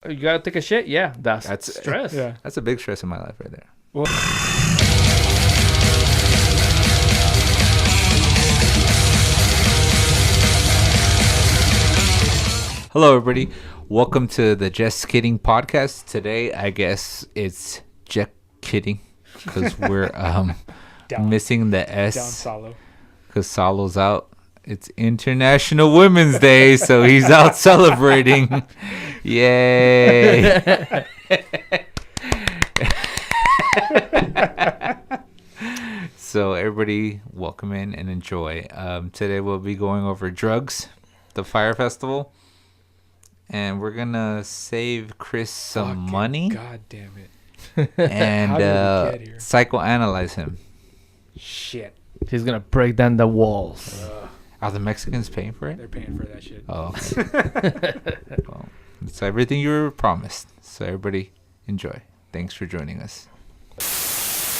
You gotta take a shit. Yeah, that's stress. Yeah, that's a big stress in my life right there. Well, hello, everybody. Welcome to the J.E.S.Kidding podcast. Today, I guess it's J.E.S.Kidding because we're missing the S. Down Saulo. Because Saulo's out. It's International Women's Day, so he's out celebrating. Yay. So everybody, welcome in and enjoy. Today we'll be going over drugs, the Fyre Festival, and we're going to save Chris some money. God damn it. And psychoanalyze him. Shit. He's gonna break down the walls. Are the Mexicans paying for it? They're paying for that shit. Oh, okay. Well, it's everything you were promised. So everybody, enjoy. Thanks for joining us.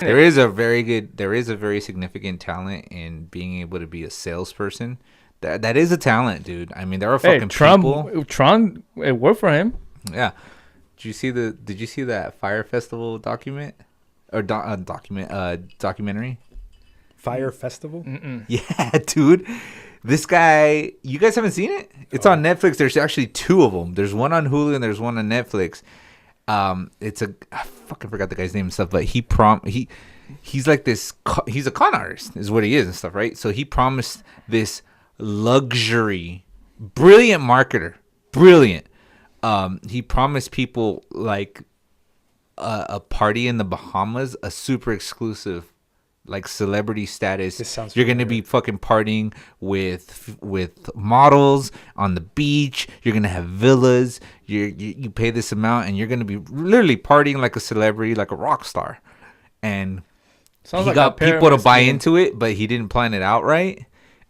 There is a very significant talent in being able to be a salesperson. That is a talent, dude. I mean, there are fucking people. Tron, it worked for him. Yeah. Did you see that Fyre Festival documentary? Fyre Festival? Mm-mm. Yeah, dude. This guy, you guys haven't seen it? It's on Netflix. There's actually two of them. There's one on Hulu and there's one on Netflix. I fucking forgot the guy's name and stuff, but he's like this. He's a con artist, is what he is and stuff, right? So he promised this luxury, brilliant marketer, brilliant. He promised people like a party in the Bahamas, a super exclusive, like celebrity status. You're gonna be fucking partying with models on the beach. You're gonna have villas. You pay this amount, and you're gonna be literally partying like a celebrity, like a rock star. And he got people to buy into it, but he didn't plan it out right.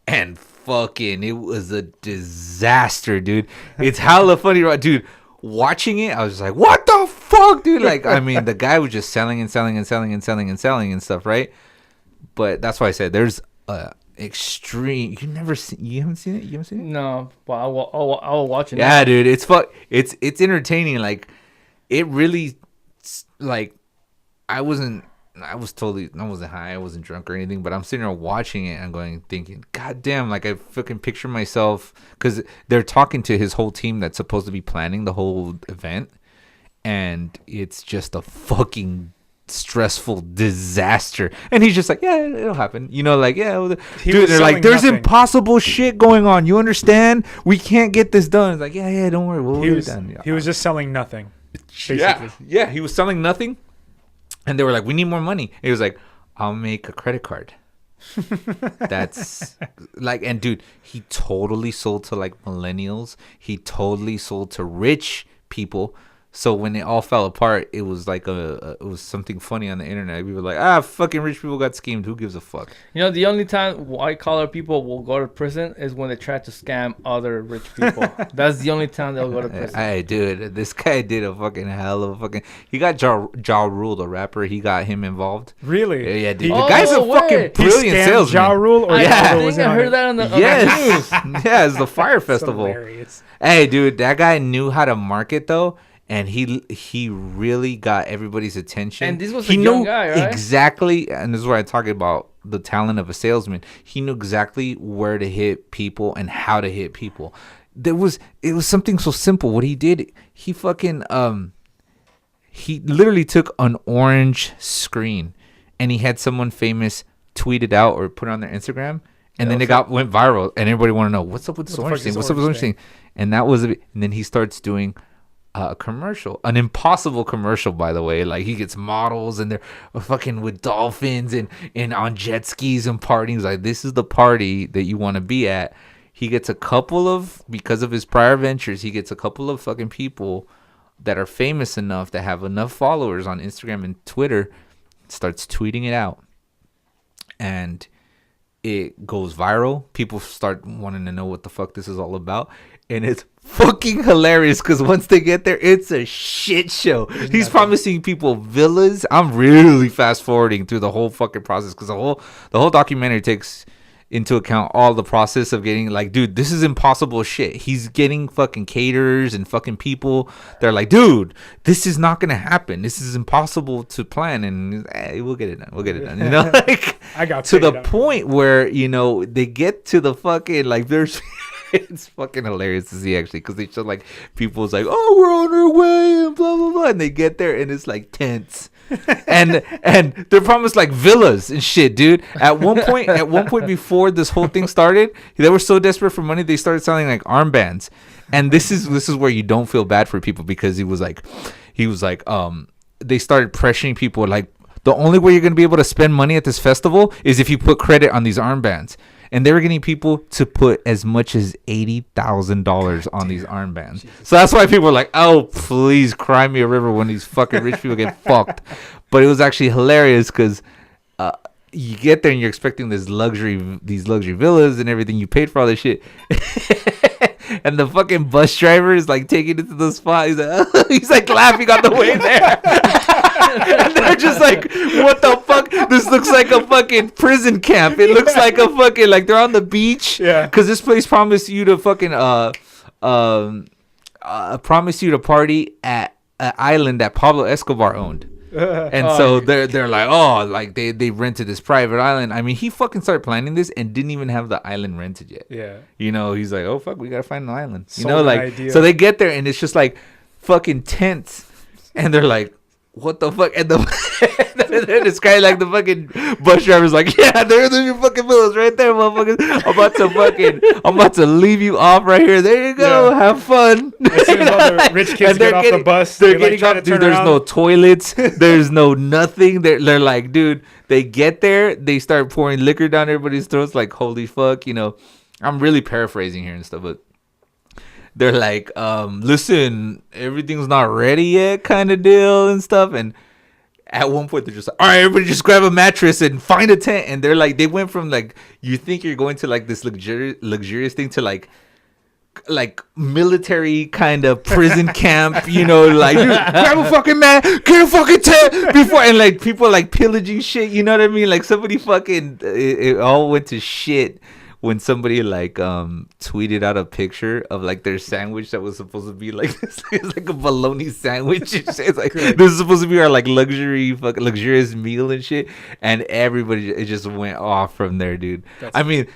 And fucking, it was a disaster, dude. It's hella funny, right, dude? Watching it, I was just like, what the fuck, dude? Like, I mean, the guy was just selling and selling and selling and selling and selling and stuff, right? But that's why I said there's extreme. You haven't seen it? You haven't seen it? No, but I will watch it. Yeah, dude, it's entertaining. Like, it really, like, I wasn't high, I wasn't drunk or anything, but I'm sitting there watching it and thinking, God damn, like I fucking picture myself, because they're talking to his whole team that's supposed to be planning the whole event, and it's just a fucking stressful disaster. And he's just like, yeah, it'll happen, like, yeah, dude, they're like, there's impossible shit going on, you understand, we can't get this done. It's like, yeah, don't worry, we'll get it done. He was just selling nothing, basically. Yeah, he was selling nothing. And they were like, we need more money. And he was like, I'll make a credit card. That's like, and dude, he totally sold to like millennials. He totally sold to rich people. So when it all fell apart, it was like it was something funny on the internet. We were like, fucking rich people got schemed. Who gives a fuck? The only time white collar people will go to prison is when they try to scam other rich people. That's the only time they'll go to prison. Hey, dude, this guy did a fucking hell of a fucking. He got Ja Rule, the rapper. He got him involved. Really? Yeah, dude. The guy's a fucking brilliant salesman. Ja Rule, or I heard that on the news. Yeah, it's the Fyre Festival. Hilarious. Hey, dude, that guy knew how to market though. And he really got everybody's attention. And this was a young guy, right? Exactly, and this is where I talk about the talent of a salesman. He knew exactly where to hit people and how to hit people. It was something so simple. What he did, he fucking he literally took an orange screen and he had someone famous tweet it out or put it on their Instagram, and then it went viral, and everybody wanted to know what's up with this orange thing. What's up with this orange thing? And that was it. And then he starts doing a commercial, an impossible commercial, by the way. Like, he gets models and they're fucking with dolphins and on jet skis and partying. Like, this is the party that you want to be at. He gets because of his prior ventures, he gets a couple of fucking people that are famous enough, that have enough followers on Instagram and Twitter, starts tweeting it out, and it goes viral. People start wanting to know what the fuck this is all about. And it's fucking hilarious because once they get there, it's a shit show. He's promising people villas. I'm really fast forwarding through the whole fucking process because the whole documentary into account all the process of getting like, dude, this is impossible shit. He's getting fucking caterers and fucking people. They're like, dude, this is not gonna happen. This is impossible to plan. And we'll get it done. We'll get it done. You know, like I got to the out. point where, you know, they get to the fucking like there's. It's fucking hilarious to see actually, because they show like people's like, oh, we're on our way and blah blah blah, and they get there and it's like tents. and they're promised like villas and shit, dude. At one point before this whole thing started, they were so desperate for money they started selling like armbands. And this is where you don't feel bad for people, because he was like they started pressuring people like, the only way you're gonna be able to spend money at this festival is if you put credit on these armbands. And they were getting people to put as much as $80,000 on these armbands. Jesus. So that's why people were like, oh, please cry me a river when these fucking rich people get fucked. But it was actually hilarious because you get there and you're expecting these luxury villas and everything. You paid for all this shit. And the fucking bus driver is like taking it to the spot. He's like laughing on the way there. And they're just like, what the fuck? This looks like a fucking prison camp. It looks like a fucking, like they're on the beach. Yeah. Because this place promised you to fucking, promised you to party at an island that Pablo Escobar owned. And so they're like, oh, like they rented this private island. I mean, he fucking started planning this and didn't even have the island rented yet. Yeah. You know, he's like, oh, fuck, we got to find an island. You know, like, so they get there and it's just like fucking tents. And they're like, what the fuck? And this guy, like the fucking bus driver's like, yeah, there's your fucking villas right there, motherfuckers. I'm about to leave you off right here. There you go. Yeah. Have fun. As soon as all the rich kids get off the bus, they're getting like, off. Dude, there's no toilets. There's no nothing. They're like, dude, they get there. They start pouring liquor down everybody's throats. Like, holy fuck. You know, I'm really paraphrasing here and stuff, but they're like, listen, everything's not ready yet kind of deal and stuff. And at one point, they're just like, all right, everybody just grab a mattress and find a tent. And they're like, they went from like, you think you're going to like this luxurious thing to like military kind of prison camp, you know, like, dude, grab a fucking mat, get a fucking tent before. And like people like pillaging shit, you know what I mean? Like somebody fucking, it all went to shit when somebody like tweeted out a picture of like their sandwich that was supposed to be like this. It's like a bologna sandwich. It's like, this is supposed to be our like luxurious meal and shit. And everybody, it just went off from there, dude. I mean,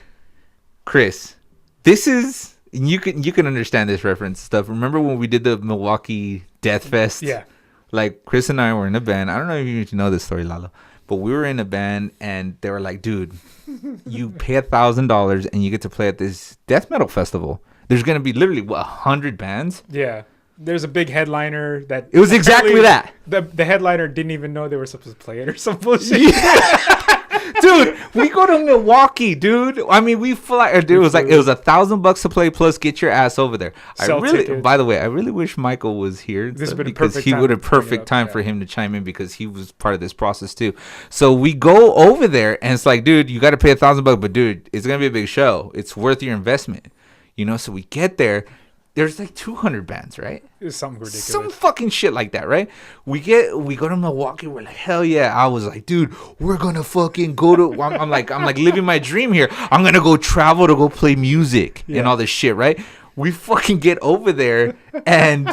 Chris, this is, you can understand this reference stuff. Remember when we did the Milwaukee Death Fest? Yeah. Like Chris and I were in a band. I don't know if you know this story, Lalo, but we were in a band and they were like, dude, you pay $1,000 and you get to play at this death metal festival. There's going to be literally 100 bands. Yeah. There's a big headliner that... It was exactly that. The headliner didn't even know they were supposed to play it or some bullshit. Yeah. Dude, we go to Milwaukee, dude. I mean, we fly. Dude, it was $1,000 to play plus get your ass over there. By the way, I really wish Michael was here because he would have perfect time for him to chime in because he was part of this process too. So we go over there and it's like, dude, you got to pay $1,000, but dude, it's gonna be a big show. It's worth your investment, you know. So we get there. There's like 200 bands, right? It's something ridiculous. Some fucking shit like that, right? We go to Milwaukee. We're like, hell yeah. I was like, dude, we're going to fucking go to, I'm like living my dream here. I'm going to go travel to go play music and all this shit, right? We fucking get over there and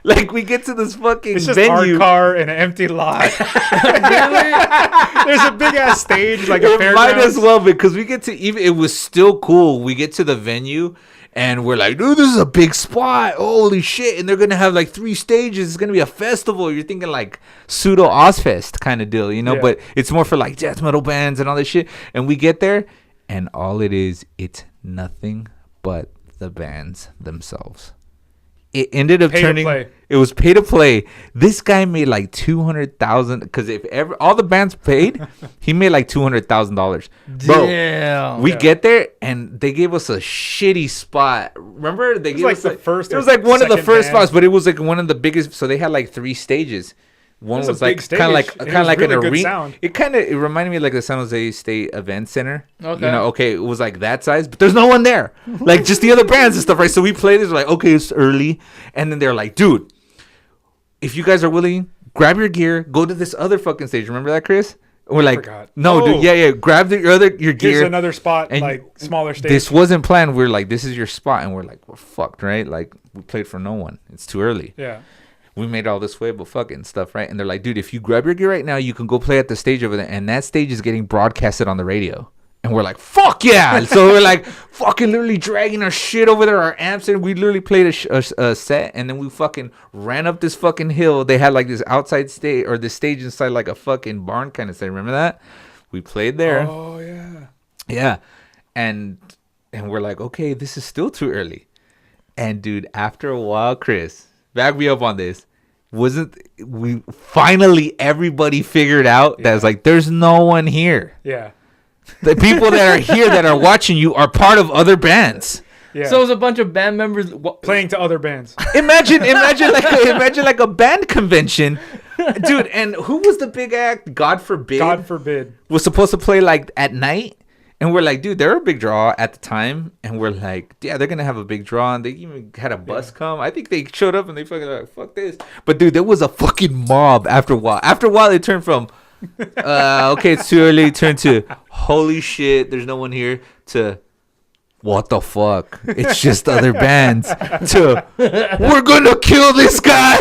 like we get to this fucking it's just venue. Our car in an empty lot. Really? There's a big ass stage, like a fairgrounds. Might as well, because we get to it was still cool. We get to the venue. And we're like, dude, this is a big spot. Holy shit. And they're going to have like 3 stages. It's going to be a festival. You're thinking like pseudo Ozfest kind of deal, you know? Yeah. But it's more for like death metal bands and all this shit. And we get there and all it's nothing but the bands themselves. It ended up it was pay to play. This guy made like $200,000 because if all the bands paid, he made like $200,000. Damn. We get there and they gave us a shitty spot. Remember they gave us the first. It was like one of the first spots, but it was like one of the biggest. So they had like 3 stages. One was like kind of like really an arena. It reminded me of like the San Jose State Event Center. Okay. You know, it was like that size, but there's no one there. Like just the other bands and stuff, right? So we played this, we're like, okay, it's early. And then they're like, dude, if you guys are willing, grab your gear, go to this other fucking stage. Remember that, Chris? We're like, forgot. no, dude, yeah, grab your Here's gear. another spot, And like smaller stage. This wasn't planned. We're like, this is your spot, and we're like, we're fucked, right? Like, we played for no one. It's too early. Yeah. We made all this way, but fucking stuff, right? And they're like, dude, if you grab your gear right now, you can go play at the stage over there, and that stage is getting broadcasted on the radio. And we're like, fuck yeah! So we're like, fucking literally dragging our shit over there, our amps, and we literally played a set, and then we fucking ran up this fucking hill. They had like this outside stage, or this stage inside like a fucking barn kind of thing. Remember that? We played there. Oh yeah. Yeah. And we're like, okay, this is still too early. And dude, after a while, Chris, back me up on this. We finally everybody figured out that it's like there's no one here. Yeah. The people that are here that are watching you are part of other bands. Yeah. So it was a bunch of band members playing to other bands. Imagine like a band convention, dude. And who was the big act? God forbid. Was supposed to play like at night, and we're like, dude, they're a big draw at the time, and we're like, yeah, they're gonna have a big draw, and they even had a bus come. I think they showed up and they fucking like, fuck this. But dude, there was a fucking mob after a while. After a while, it turned from okay, it's too early, turned to holy shit, there's no one here, to what the fuck, it's just other bands, to we're gonna kill this guy.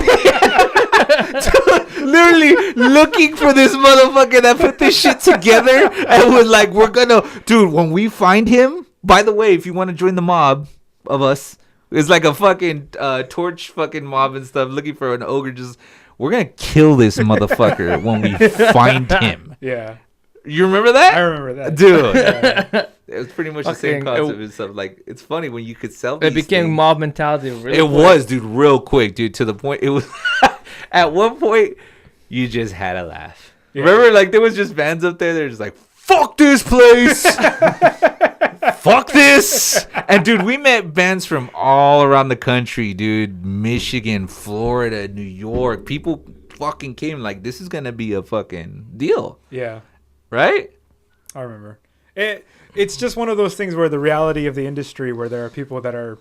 To literally looking for this motherfucker that put this shit together and was like, we're gonna, dude, when we find him, by the way, if you want to join the mob of us, it's like a fucking torch fucking mob and stuff looking for an ogre. Just, we're gonna kill this motherfucker when we find him. Yeah. You remember that? I remember that. Dude. Yeah. It was pretty much the same concept and stuff. Like, it's funny when you could sell It became things. mob mentality. Really It quick. was, dude, real quick, dude, to the point. It was, at one point, you just had to laugh. Yeah. Remember, like, there was just bands up there. They're just like, fuck this place. Fuck this. And, dude, we met bands from all around the country, dude. Michigan, Florida, New York. People fucking came like, this is going to be a fucking deal. Yeah. Right? I remember. It's just one of those things where the reality of the industry, where there are people that are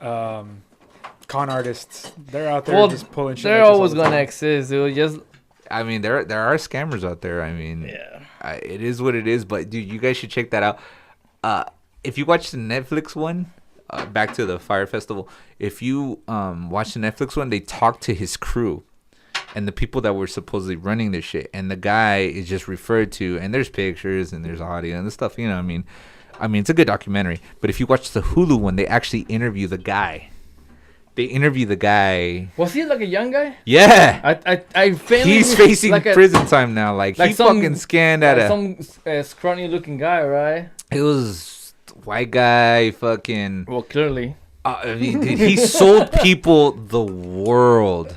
con artists, they're out there just pulling shit. They're always going to exist. It was just... I mean, there are scammers out there. I mean, yeah, it is what it is. But, dude, you guys should check that out. If you watch the Netflix one, back to the Fyre Festival, if you watch the Netflix one, they talk to his crew and the people that were supposedly running this shit, and the guy is just referred to, and there's pictures and there's audio and the stuff, you know. I mean it's a good documentary. But if you watch the Hulu one, they actually interview the guy. Was he like a young guy? Yeah. I he's facing like prison time now. Like he fucking scanned at some scrawny looking guy, right? It was white guy, fucking. Well, clearly. I mean, dude, he sold people the world.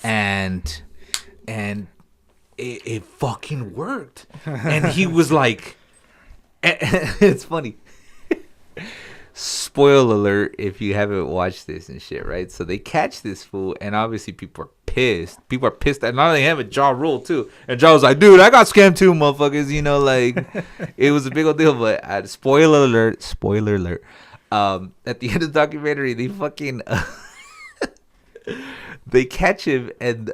And it fucking worked. And he was like, it's funny. Spoiler alert if you haven't watched this and shit, right? So they catch this fool, and obviously people are pissed. People are pissed. And not only him, but Ja ruled too. And Ja was like, dude, I got scammed too, motherfuckers. You know, like, it was a big old deal. But spoiler alert. At the end of the documentary, they fucking... they catch him, and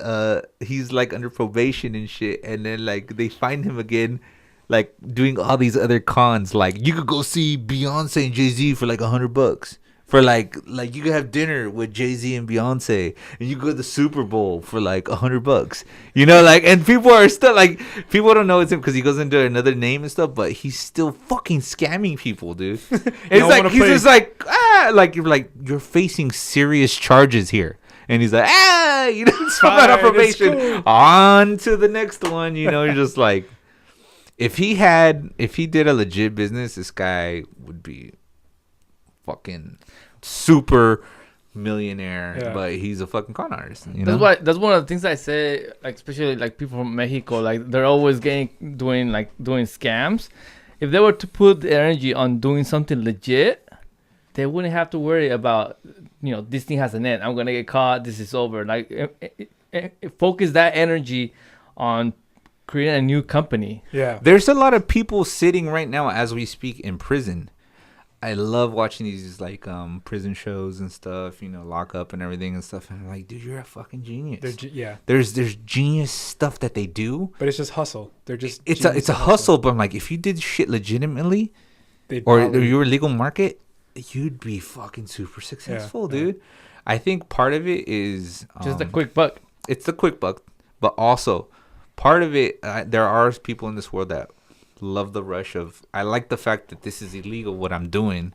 he's like under probation and shit, and then like they find him again, like doing all these other cons. Like, you could go see Beyonce and Jay-Z for like $100 for like you could have dinner with Jay-Z and Beyonce, and you go to the Super Bowl for like $100, you know, like. And people are still like, people don't know it's him because he goes into another name and stuff, but he's still fucking scamming people, dude. It's like he's just like you're facing serious charges here. And he's like, you know, it's not on probation. Cool. On to the next one, you know. You're just like, if he did a legit business, this guy would be fucking super millionaire. Yeah. But he's a fucking con artist. You know? That's one of the things I say, like, especially like people from Mexico, like they're always doing scams. If they were to put the energy on doing something legit, they wouldn't have to worry about, you know, this thing has an end. I'm going to get caught. This is over. Like, focus that energy on creating a new company. Yeah. There's a lot of people sitting right now as we speak in prison I love watching these like prison shows and stuff, lock up and everything and stuff. And I'm like, dude, you're a fucking genius. Yeah. There's genius stuff that they do, but it's just hustle. They're just it's a hustle. But I'm like, if you did shit legitimately, or you were legal market, you'd be fucking super successful, dude. Yeah. I think part of it is just a quick buck. It's the quick buck, but also part of it, there are people in this world that love the rush of, I like the fact that this is illegal what I'm doing,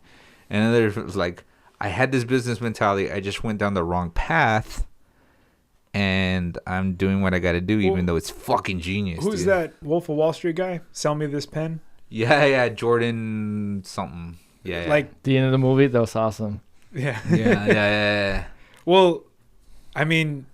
and then there's like, I had this business mentality, I just went down the wrong path, and I'm doing what I got to do, even though it's fucking genius. Who's that Wolf of Wall Street guy? Sell me this pen. Yeah, Jordan something. Yeah, like the end of the movie, that was awesome. Yeah. Well, I mean,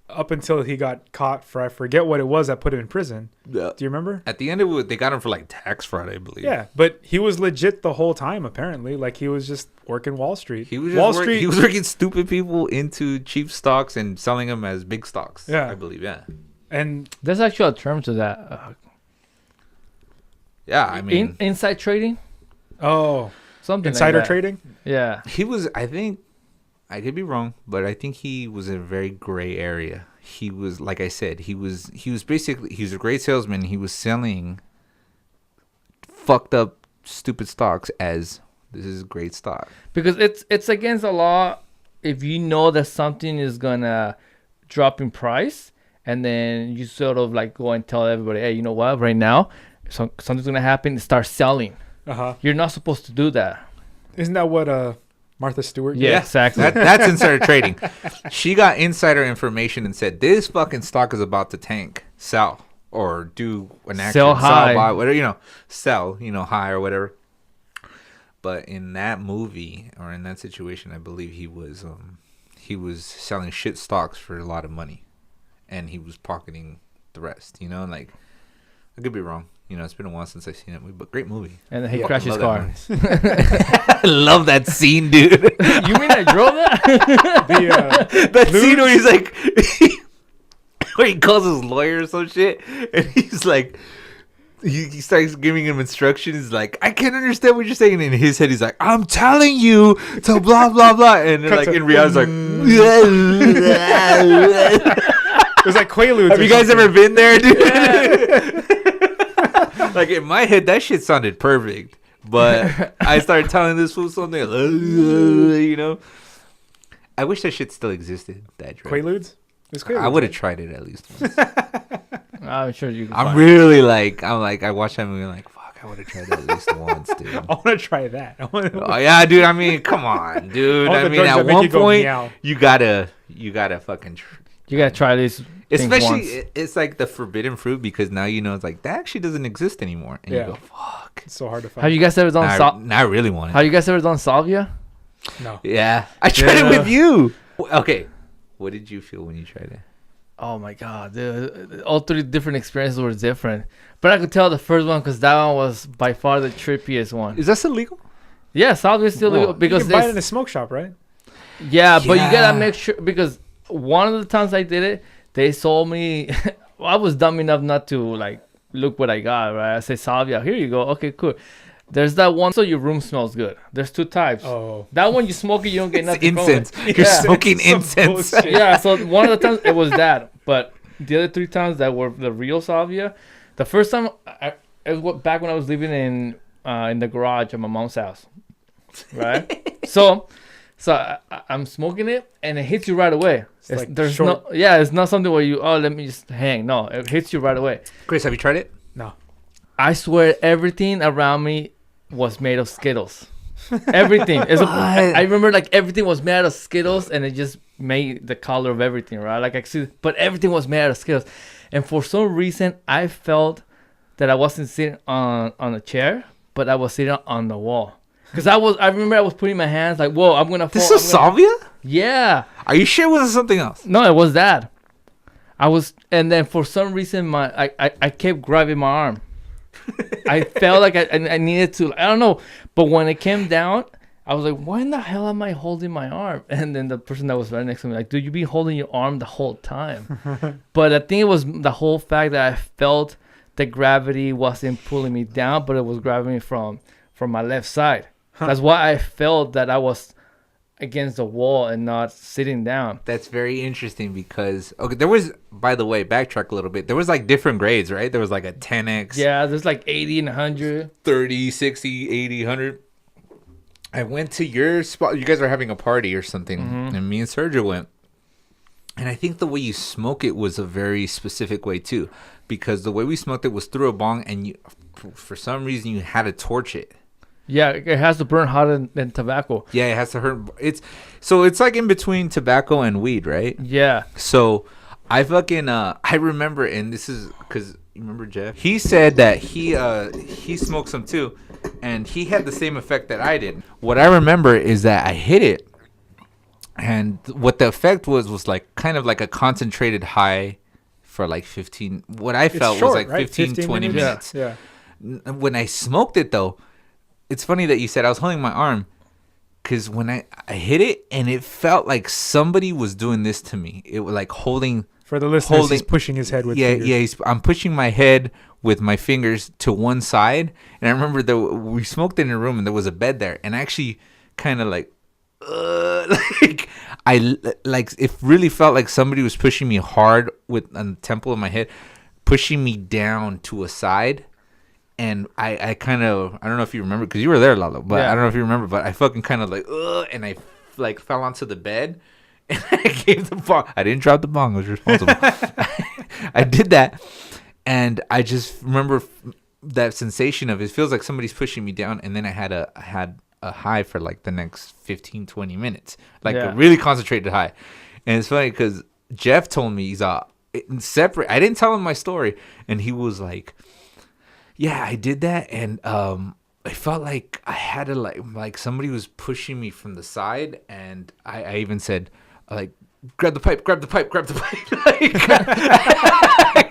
up until he got caught for, I forget what it was that put him in prison. Do you remember? At the end of it, they got him for like tax fraud, I believe. Yeah, but he was legit the whole time, apparently. Like, he was just working Wall Street. He was working stupid people into cheap stocks and selling them as big stocks. Yeah, I believe. Yeah, and there's actually a term to that. Yeah, I mean, inside trading. Oh, something insider like that. trading. Yeah, he was. I think I could be wrong, but I think he was in a very gray area. He was, like I said, he was basically, he was a great salesman. He was selling fucked up, stupid stocks as this is great stock. Because it's against the law if you know that something is gonna drop in price, and then you sort of like go and tell everybody, hey, you know what, right now, something's gonna happen. Start selling. You're not supposed to do that. Isn't that what Martha Stewart? Yeah, exactly. That's insider trading. She got insider information and said, this fucking stock is about to tank. Sell. Or do an action. Sell high. Sell, buy, whatever, sell, high or whatever. But in that movie, or in that situation, I believe he was selling shit stocks for a lot of money. And he was pocketing the rest, like, I could be wrong. It's been a while since I've seen that movie, but great movie. And then he crashed his car. I love that scene, dude. You mean I drove that? That scene where he's like, where he calls his lawyer or some shit, and he's like, he starts giving him instructions. He's like, I can't understand what you're saying. And in his head, he's like, I'm telling you to blah, blah, blah. And then, like, in reality, like, it was like Quaaludes. Have you guys ever been there, dude? Yeah. Like, in my head, that shit sounded perfect. But I started telling this fool something, I wish that shit still existed. That drug. Quaaludes? I would have tried it at least once. I'm sure you can. I'm really like, I watched that movie and like, fuck, I would have tried it at least once, dude. I want to try that. Oh, yeah, dude. I mean, come on, dude. I mean, at one point, you gotta fucking... You gotta try these. Especially, it's like the forbidden fruit, because now it's like that actually doesn't exist anymore, and you go, "Fuck!" It's so hard to find. Have you guys ever done? I really want it. Have you guys ever done Salvia? No. Yeah, I tried it with you. Okay, what did you feel when you tried it? Oh my god, dude! All three different experiences were different, but I could tell the first one because that one was by far the trippiest one. Is that still legal? Yeah, Salvia is still legal because you can buy it in a smoke shop, right? Yeah, but you gotta make sure, because one of the times I did it, they sold me. I was dumb enough not to like look what I got. Right, I say Salvia. Here you go. Okay, cool. There's that one, so your room smells good. There's two types. Oh, that one you smoke it, you don't get nothing. Incense. From it. You're smoking incense. Yeah. So one of the times it was that, but the other three times that were the real Salvia. The first time, it was back when I was living in the garage at my mom's house. Right. So I'm smoking it, and it hits you right away. It's not something where you, let me just hang. No, it hits you right away. Chris, have you tried it? No. I swear everything around me was made of Skittles. Everything. I remember like everything was made out of Skittles, and it just made the color of everything, right? Like but everything was made out of Skittles. And for some reason, I felt that I wasn't sitting on a chair, but I was sitting on the wall. Because I remember I was putting my hands like, whoa, I'm going to fall. This is Salvia? Yeah. Are you sure it wasn't something else? No, it was that. And then for some reason, I kept grabbing my arm. I felt like I needed to, I don't know. But when it came down, I was like, why in the hell am I holding my arm? And then the person that was right next to me, like, dude, you be holding your arm the whole time. But I think it was the whole fact that I felt the gravity wasn't pulling me down, but it was grabbing me from my left side. That's why I felt that I was against the wall and not sitting down. That's very interesting because there was, by the way, backtrack a little bit. There was like different grades, right? There was like a 10x. Yeah, there's like 80 and 100. 30, 60, 80, 100. I went to your spot. You guys were having a party or something, and me and Sergio went. And I think the way you smoke it was a very specific way too, because the way we smoked it was through a bong, and you, for some reason, you had to torch it. Yeah, it has to burn hotter than tobacco. Yeah, it has to hurt. It's like in between tobacco and weed, right? Yeah. So I fucking I remember, and this is because you remember Jeff. He said that he smoked some too, and he had the same effect that I did. What I remember is that I hit it, and what the effect was like kind of like a concentrated high for like 15. What I felt was like 15 20 minutes. Yeah. When I smoked it though, it's funny that you said I was holding my arm, because when I hit it, and it felt like somebody was doing this to me. It was like holding. For the listeners, he's pushing his head with fingers. Yeah, I'm pushing my head with my fingers to one side. And I remember that we smoked in a room, and there was a bed there. And I actually kind of like it really felt like somebody was pushing me hard on the temple of my head, pushing me down to a side. And I kind of, I don't know if you remember, because you were there, Lalo, but I don't know if you remember, but I fucking kind of like, and I like fell onto the bed, and I gave the bong. I didn't drop the bong. I was responsible. I did that, and I just remember that sensation of it feels like somebody's pushing me down, and then I had a high for like the next 15, 20 minutes, like a really concentrated high. And it's funny because Jeff told me he's separate. I didn't tell him my story, and he was like, yeah, I did that, and I felt like I had to like somebody was pushing me from the side, and I even said like, grab the pipe. Like,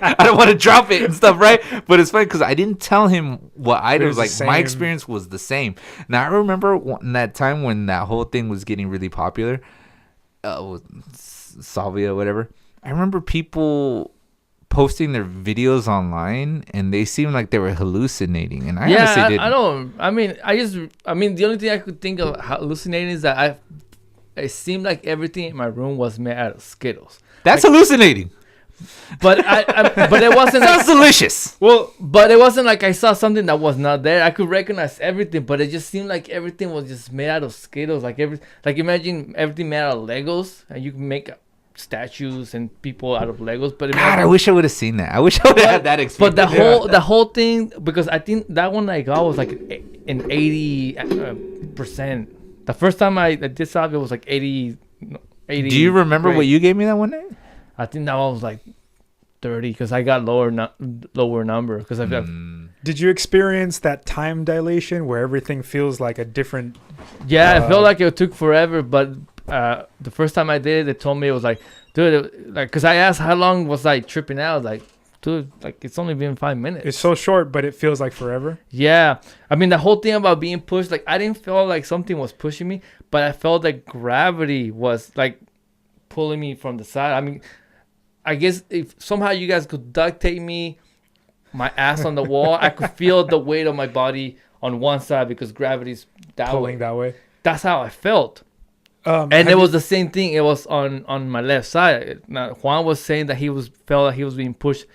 I don't want to drop it and stuff, right? But it's funny because I didn't tell him what I did. Like my experience was the same. Now I remember that time when that whole thing was getting really popular, with Salvia, whatever. I remember people posting their videos online, and they seemed like they were hallucinating, and I honestly didn't. I don't. I mean, the only thing I could think of hallucinating is that it seemed like everything in my room was made out of Skittles. That's hallucinating. But but it wasn't. Sounds delicious. Well, but it wasn't like I saw something that was not there. I could recognize everything, but it just seemed like everything was just made out of Skittles. Like imagine everything made out of Legos, and you can make statues and people out of Legos. But God, I wish I would have seen that. I wish I would have had that experience. But the whole thing, because I think that one I got was like an 80%. The first time I did Salvia was like 80. Do you remember what you gave me that one night? I think that one was like 30, because I got lower number. Because Did you experience that time dilation where everything feels like a different? Yeah, it felt like it took forever. But the first time I did it, they told me it was like, dude, like, because I asked how long was I tripping out. Like, dude, like it's only been 5 minutes. It's so short, but it feels like forever. Yeah, I mean the whole thing about being pushed, like I didn't feel like something was pushing me, but I felt like gravity was like pulling me from the side. I mean, I guess if somehow you guys could duct tape me, my ass on the wall, I could feel the weight of my body on one side because gravity's pulling that way. That's how I felt. And it was the same thing. It was on my left side. Now Juan was saying that felt like he was being pushed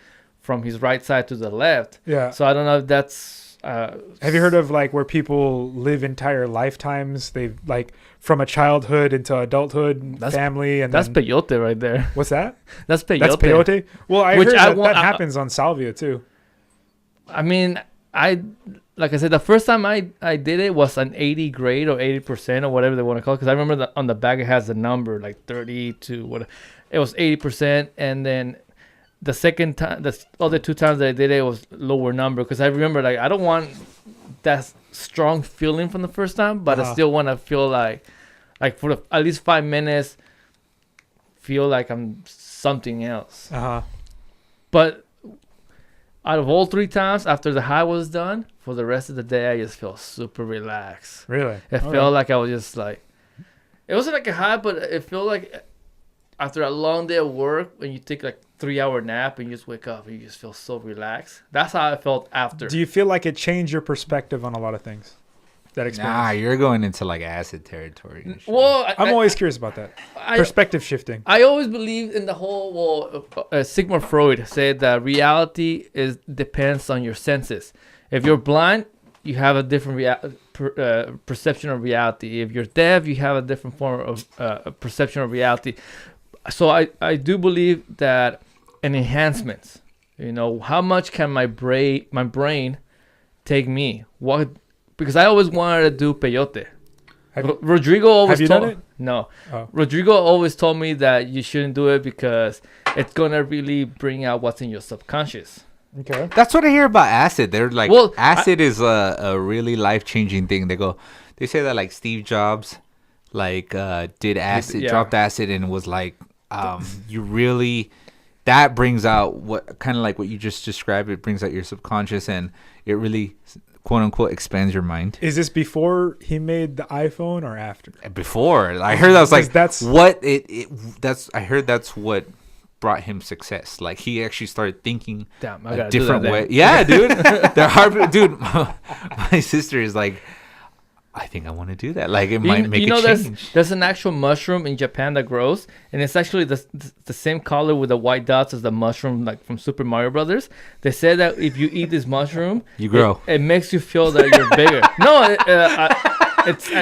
from his right side to the left. Yeah. So I don't know if that's. Have you heard of like where people live entire lifetimes? They like from a childhood into adulthood, family, and that's peyote right there. What's that? That's peyote. That's peyote. Well, I heard that happens on Salvia too. I mean, like I said, the first time I did it was an 80 grade or 80% or whatever they want to call it. Because I remember that on the back it has a number like 30 to what. It was 80%, and then the second time, the other 2 times that I did it was lower number. Because I remember like I don't want that strong feeling from the first time, but I still want to feel like for at least 5 minutes, feel like I'm something else. But out of all 3 times after the high was done, for the rest of the day, I just felt super relaxed. Really? It felt like I was just like, it wasn't like a high, but it felt like after a long day of work, when you take like 3-hour nap and you just wake up and you just feel so relaxed. That's how I felt after. Do you feel like it changed your perspective on a lot of things? that experience? Nah, you're going into like acid territory. And shit. Well, I'm always curious about that. Perspective shifting. I always believed in the whole. Sigmund Freud said that reality depends on your senses. If you're blind, you have a different perception of reality. If you're deaf, you have a different form of perception of reality. So I do believe that an enhancements. You know, how much can my brain take me? What? Because I always wanted to do peyote. Rodrigo always told me. No. Oh. Rodrigo always told me that you shouldn't do it because it's gonna really bring out what's in your subconscious. Okay. That's what I hear about acid. They're like, acid is a really life-changing thing. They say that like Steve Jobs, like did acid, dropped acid, and was like, you really. That brings out what kind of like what you just described. It brings out your subconscious, and it really, quote unquote, expands your mind. Is this before he made the iPhone or after? Before. I heard that was like I heard that's what brought him success. Like he actually started thinking a different way. Yeah, dude. They're hard, dude. My sister is like, I think I want to do that. Like it might make a change. There's an actual mushroom in Japan that grows, and it's actually the same color with the white dots as the mushroom like from Super Mario Brothers. They say that if you eat this mushroom, you grow. It makes you feel that you're bigger. No,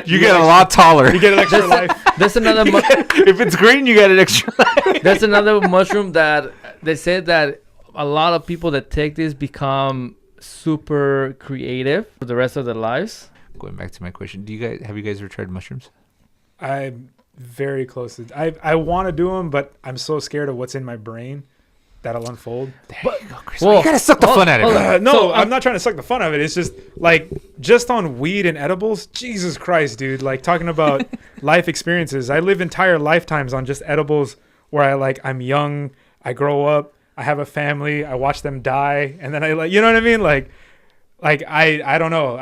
you get a lot taller. You get an extra life. There's another. If it's green, you get an extra life. There's another mushroom that they say that a lot of people that take this become super creative for the rest of their lives. Going back to my question, have you guys ever tried mushrooms? I'm very close to. I want to do them, but I'm so scared of what's in my brain that'll unfold. You go, Chris. You gotta suck the fun out of it. No, I'm not trying to suck the fun out of it. It's just like just on weed and edibles. Jesus Christ, dude! Like talking about life experiences. I live entire lifetimes on just edibles where I'm young, I grow up, I have a family, I watch them die, and then you know what I mean? Like I don't know.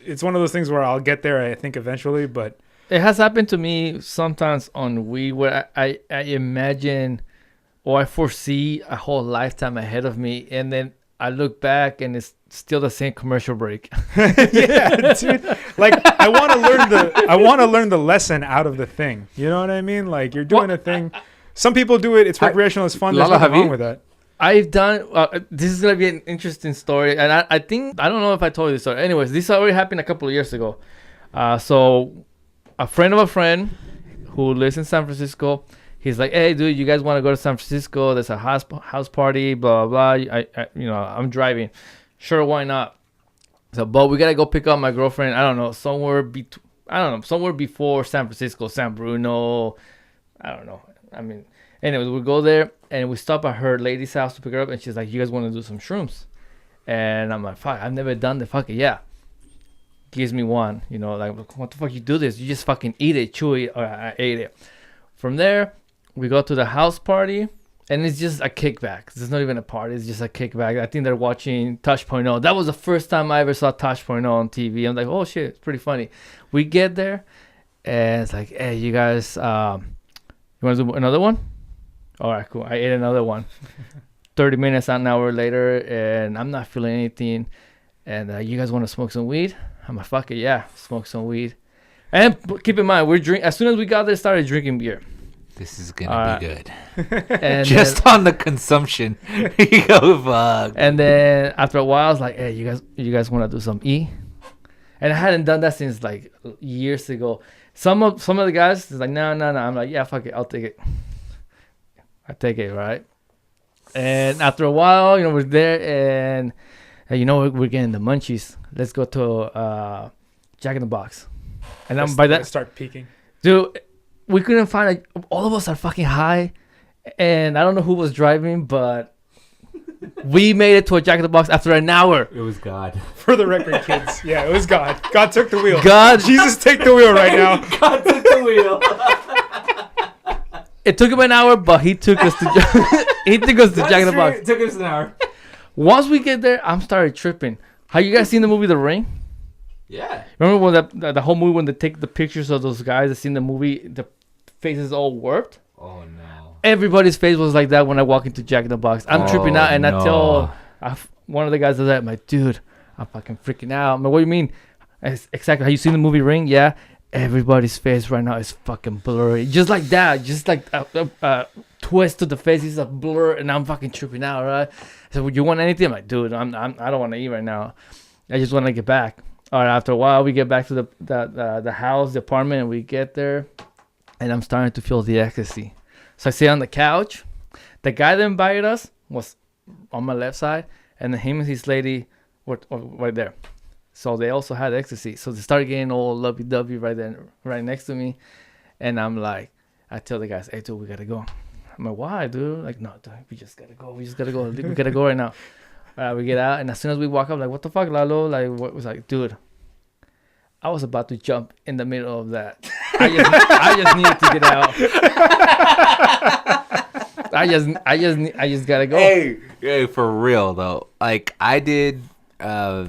It's one of those things where I'll get there, I think, eventually, but it has happened to me sometimes on weed where I imagine or I foresee a whole lifetime ahead of me, and then I look back and it's still the same commercial break. Yeah, dude. Like I want to learn the lesson out of the thing. You know what I mean? Like you're doing a thing. Some people do it. It's recreational. It's fun. There's nothing wrong with that. I've done. This is gonna be an interesting story, and I think I don't know if I told you this story. Anyways, this already happened a couple of years ago. So, a friend of a friend who lives in San Francisco, he's like, "Hey, dude, you guys want to go to San Francisco? There's a house party, blah blah blah. I'm driving. Sure, why not? So, but we gotta go pick up my girlfriend. I don't know, somewhere before San Francisco, San Bruno. I don't know. I mean." Anyways, we go there and we stop at her lady's house to pick her up, and she's like, "You guys want to do some shrooms?" And I'm like, "Fuck, I've never done the fucking yeah." Gives me one, like, "What the fuck you do this? You just fucking eat it, chew it." Or I ate it. From there, we go to the house party, and it's just a kickback. It's not even a party. It's just a kickback. I think they're watching Touch.0. That was the first time I ever saw Touch.0 on TV. I'm like, "Oh shit, it's pretty funny." We get there, and it's like, "Hey, you guys, you want to do another one?" All right, cool. I ate another one. 30 minutes, an hour later, and I'm not feeling anything. And you guys want to smoke some weed? I'm like, fuck it, yeah, smoke some weed. And keep in mind, as soon as we got there, started drinking beer. This is gonna be good. And just on the consumption, you go fuck. And then after a while, I was like, "Hey, you guys want to do some E?" And I hadn't done that since like years ago. Some of the guys is like, no. I'm like, "Yeah, fuck it, I'll take it." I take it, right? And after a while, we're there, and we're getting the munchies. Let's go to Jack in the Box. And I'm by that start peeking. Dude, we couldn't find all of us are fucking high, and I don't know who was driving, but we made it to a Jack in the Box after an hour. It was God. For the record, kids. Yeah, it was God. God took the wheel. Jesus, take the wheel right now. God took the wheel. It took him an hour, but he took us to Jack in the Box. It took us an hour. Once we get there, I'm started tripping. Have you guys seen the movie The Ring? Yeah. Remember when the whole movie when they take the pictures of those guys that seen the movie, the faces all warped? Oh no. Everybody's face was like that when I walk into Jack in the Box. I'm tripping out, and I tell one of the guys that I'm like, "Dude, I'm fucking freaking out." I'm like, "What do you mean?" Exactly. Have you seen the movie Ring? Yeah. Everybody's face right now is fucking blurry. Just like that. Just like a twist to the face is a blur, and I'm fucking tripping out, right? So, would you want anything? I'm like, dude, I don't want to eat right now. I just want to get back. All right. After a while, we get back to the house, the apartment, and we get there, and I'm starting to feel the ecstasy. So I sit on the couch. The guy that invited us was on my left side, and then him and his lady were right there. So they also had ecstasy. So they started getting all lovey-dovey right there, right next to me. And I'm like, I tell the guys, hey, dude, we got to go. I'm like, why, dude? Like, no, dude, we just got to go. We got to go right now. We get out. And as soon as we walk up, like, what the fuck, Lalo? Like, what was like, dude, I was about to jump in the middle of that. I just needed to get out. I just gotta go. Hey, for real though. Like I did. At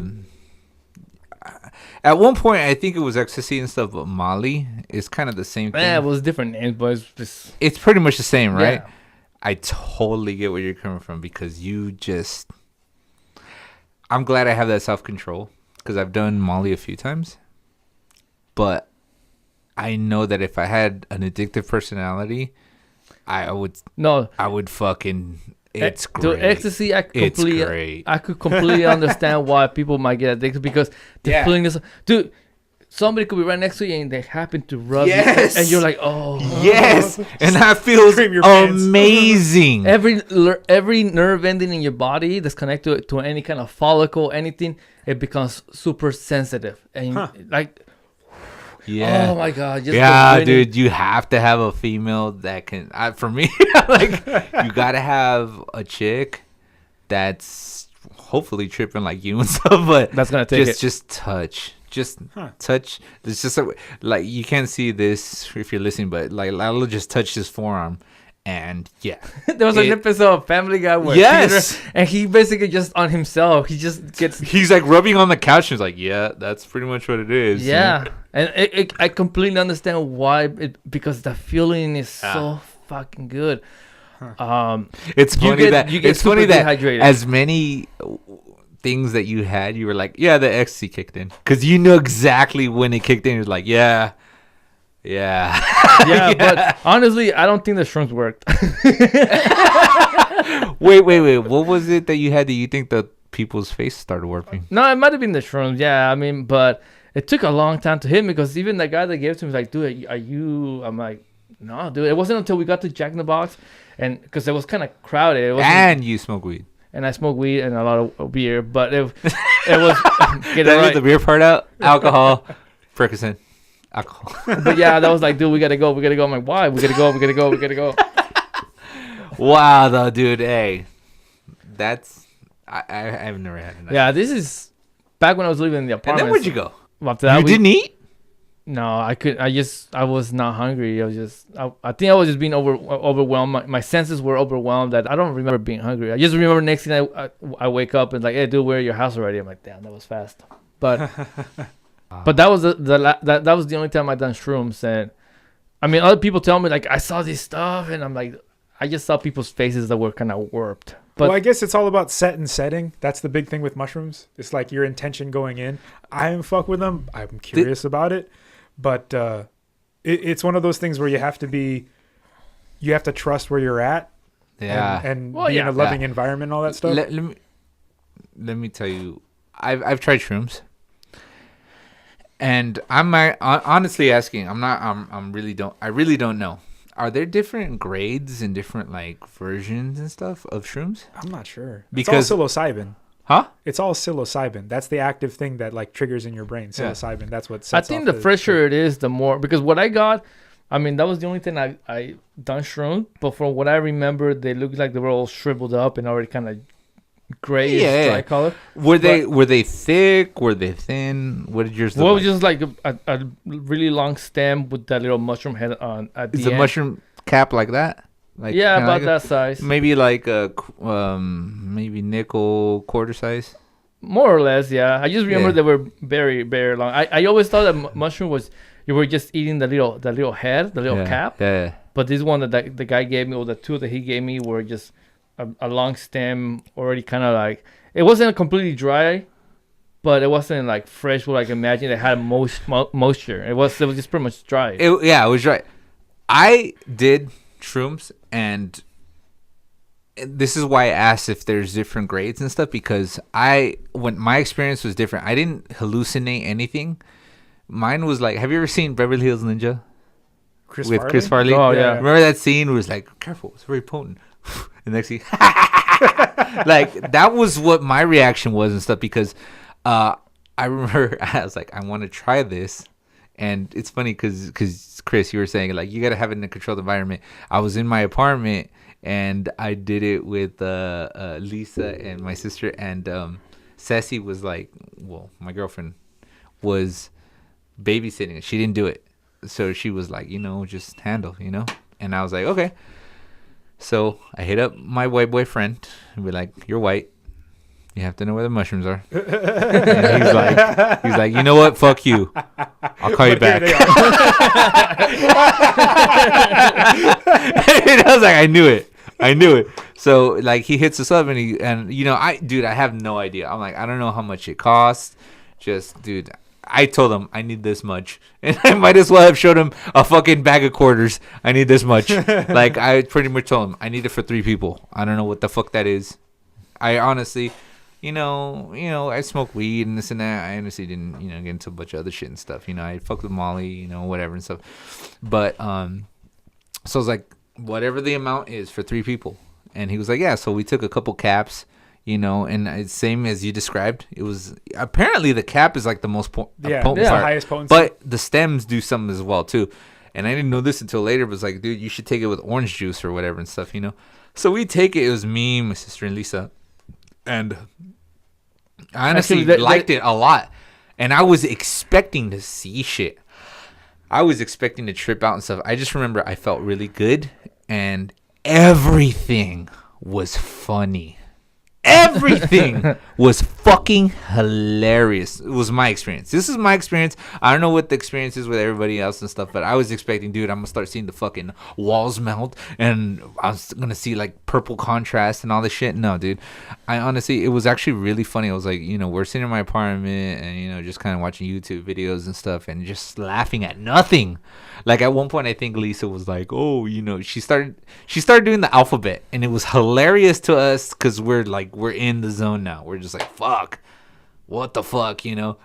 one point, I think it was ecstasy and stuff, but Molly is kind of the same thing. Yeah, it was different names, but it's pretty much the same, right? Yeah. I totally get where you're coming from because I'm glad I have that self-control because I've done Molly a few times, but I know that if I had an addictive personality, I would fucking. It's great. To ecstasy, I could completely understand why people might get addicted because the feeling is, dude. Somebody could be right next to you and they happen to rub you, and you're like, oh, yes, and that feels amazing. Every nerve ending in your body that's connected to any kind of follicle, anything, it becomes super sensitive, and like. Yeah. Oh my god. Dude, you have to have a female that can. For me, like you gotta have a chick that's hopefully tripping like you and stuff, but that's gonna take it. Just touch. Touch. It's just like you can't see this if you're listening, but like Lalo just touched his forearm. And there was an episode of Family Guy where Peter, and he basically just on himself. He just gets. He's like rubbing on the couch. And he's like, yeah, that's pretty much what it is. Yeah, and I completely understand why. Because the feeling is so fucking good. It's funny that as many things that you had, you were like, yeah, the ecstasy kicked in because you know exactly when it kicked in. You're like, yeah. But honestly, I don't think the shrooms worked. Wait. What was it that you had that you think the people's face started warping? No, it might have been the shrooms. Yeah, I mean, but it took a long time to hit me because even the guy that gave it to me was like, dude, are you? I'm like, no, dude. It wasn't until we got to Jack in the Box, and because it was kind of crowded. And you smoke weed. And I smoke weed and a lot of beer, but it was the beer part out. Alcohol, Percocet. Alcohol. But yeah, that was like, dude, we gotta go. I'm like, why? We gotta go. Wow, though, dude. Hey, that's I've never had it. Yeah, this is back when I was living in the apartment. And then where'd you go? After that, you didn't eat? No, I could. I was not hungry. I think I was just being overwhelmed. My senses were overwhelmed. That I don't remember being hungry. I just remember next thing I wake up and like, hey, dude, we're at your house already. I'm like, damn, that was fast. But. But that was that was the only time I done shrooms, and I mean, other people tell me like I saw this stuff, and I'm like, I just saw people's faces that were kind of warped. But I guess it's all about set and setting. That's the big thing with mushrooms. It's like your intention going in. I am fuck with them. I'm curious about it, but it's one of those things where you have to trust where you're at. Yeah, and be in a loving environment, and all that stuff. Let me tell you, I've tried shrooms. And I'm honestly asking. I really don't know. Are there different grades and different like versions and stuff of shrooms? I'm not sure. Because it's all psilocybin. Huh? It's all psilocybin. That's the active thing that like triggers in your brain. Psilocybin. Yeah. That's what sets I think the fresher it is, the more, because what I got, I mean, that was the only thing I done shrooms. But from what I remember, they looked like they were all shriveled up and already kind of grayish dry color. Were they thick? Were they thin? What did yours look like? Well, it was just like a really long stem with that little mushroom head on at the end. Is a mushroom cap like that? Like about like that size. Maybe like a maybe nickel quarter size. More or less, yeah. I just remember they were very, very long. I always thought that mushroom was you were just eating the little head, the little cap. Yeah. But this one that the guy gave me, or the two that he gave me, were just a long stem, already kind of like, it wasn't completely dry, but it wasn't like fresh. What I can imagine, it had moisture. It was just pretty much dry. It was dry. I did shrooms, and this is why I asked if there's different grades and stuff, because when my experience was different. I didn't hallucinate anything. Mine was like, have you ever seen Beverly Hills Ninja? Chris Farley? Oh, yeah. Remember that scene where it was like, careful, it's very potent. And next thing, like, that was what my reaction was and stuff, because I remember I was like, I want to try this. And it's funny because Chris, you were saying, like, you got to have it in a controlled environment. I was in my apartment, and I did it with Lisa and my sister. And Ceci was like, well, my girlfriend was babysitting. She didn't do it. So she was like, just handle, And I was like, okay. So I hit up my white boyfriend and be like, you're white. You have to know where the mushrooms are. And he's like, you know what? Fuck you. I'll call you back. And I was like, I knew it. So like he hits us up and I have no idea. I'm like, I don't know how much it costs. Just, dude, I told him I need this much. And I might as well have showed him a fucking bag of quarters. I need this much. Like, I pretty much told him I need it for 3 people. I don't know what the fuck that is. I honestly, I smoke weed and this and that. I honestly didn't, get into a bunch of other shit and stuff. I fucked with Molly, whatever and stuff. But, so I was like, whatever the amount is for 3 people. And he was like, yeah. So we took a couple caps, and it's same as you described. It was apparently the cap is like the most potent part, the highest potency. But the stems do something as well too. And I didn't know this until later. But it's like, dude, you should take it with orange juice or whatever and stuff, So we take it. It was me, my sister, and Lisa, and I honestly liked it a lot. And I was expecting to see shit. I was expecting to trip out and stuff. I just remember I felt really good, and everything was funny. Everything was fucking hilarious. It was my experience. This is my experience. I don't know what the experience is with everybody else and stuff, but I was expecting, dude, I'm gonna start seeing the fucking walls melt, and I was gonna see like purple contrast and all this shit. No, dude. I honestly, it was actually really funny. I was like, we're sitting in my apartment and just kind of watching YouTube videos and stuff and just laughing at nothing. Like at one point, I think Lisa was like, "Oh, she started doing the alphabet," and it was hilarious to us because we're in the zone now. We're just like, "Fuck, what the fuck," And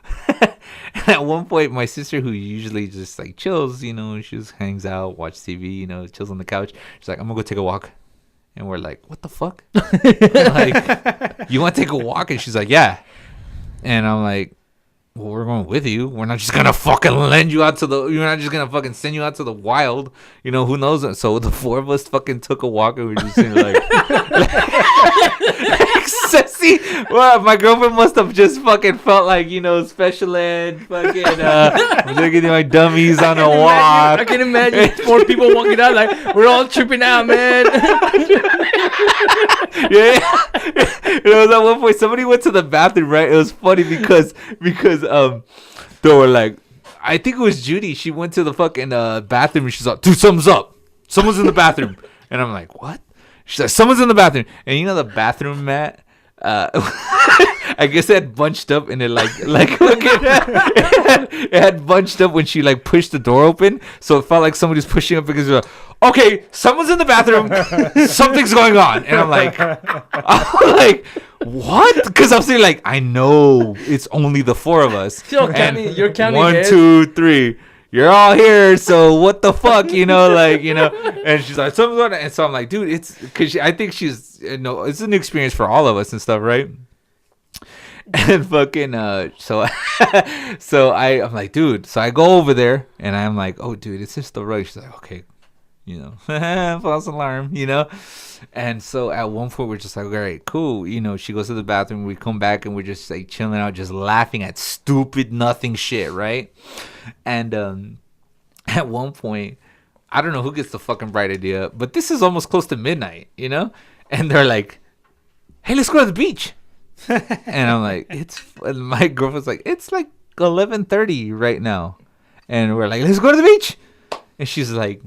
at one point, my sister, who usually just like chills, she just hangs out, watch TV, chills on the couch. She's like, "I'm gonna go take a walk," and we're like, "What the fuck?" Like, you want to take a walk? And she's like, "Yeah," and I'm like, well, we're going with you. We're not just gonna fucking lend you out to the. You're not just gonna fucking send you out to the wild. Who knows? So the 4 of us fucking took a walk and we were just sitting like. Excessy. Well, my girlfriend must have just fucking felt like special ed. Fucking looking at my dummies on a walk. I can imagine 4 people walking out like we're all tripping out, man. Yeah. It was at one point somebody went to the bathroom, right? It was funny because they were like, I think it was Judy. She went to the fucking bathroom and she's like, dude, something's up. Someone's in the bathroom. And I'm like, what? She's like, someone's in the bathroom. And the bathroom mat, I guess it had bunched up and it look at that. It had bunched up when she like pushed the door open. So it felt like somebody's pushing up because they're like, okay, someone's in the bathroom. Something's going on. And I'm like, what? Because I'm saying like, I know it's only the 4 of us. You're counting 1, 2, 3. You're all here, so what the fuck, And she's like, something's going on. And so I'm like, dude, it's because I think she's, it's an experience for all of us and stuff, right? And fucking, so I'm like, dude. So I go over there and I'm like, oh, dude, it's just the rug. She's like, okay, false alarm, And so at one point we're just like, all right, cool. She goes to the bathroom. We come back and we're just like chilling out, just laughing at stupid nothing shit, right? And at one point, I don't know who gets the fucking bright idea, but this is almost close to midnight, And they're like, hey, let's go to the beach. And I'm like, my girlfriend's like, it's like 11:30 right now. And we're like, let's go to the beach. And she's like,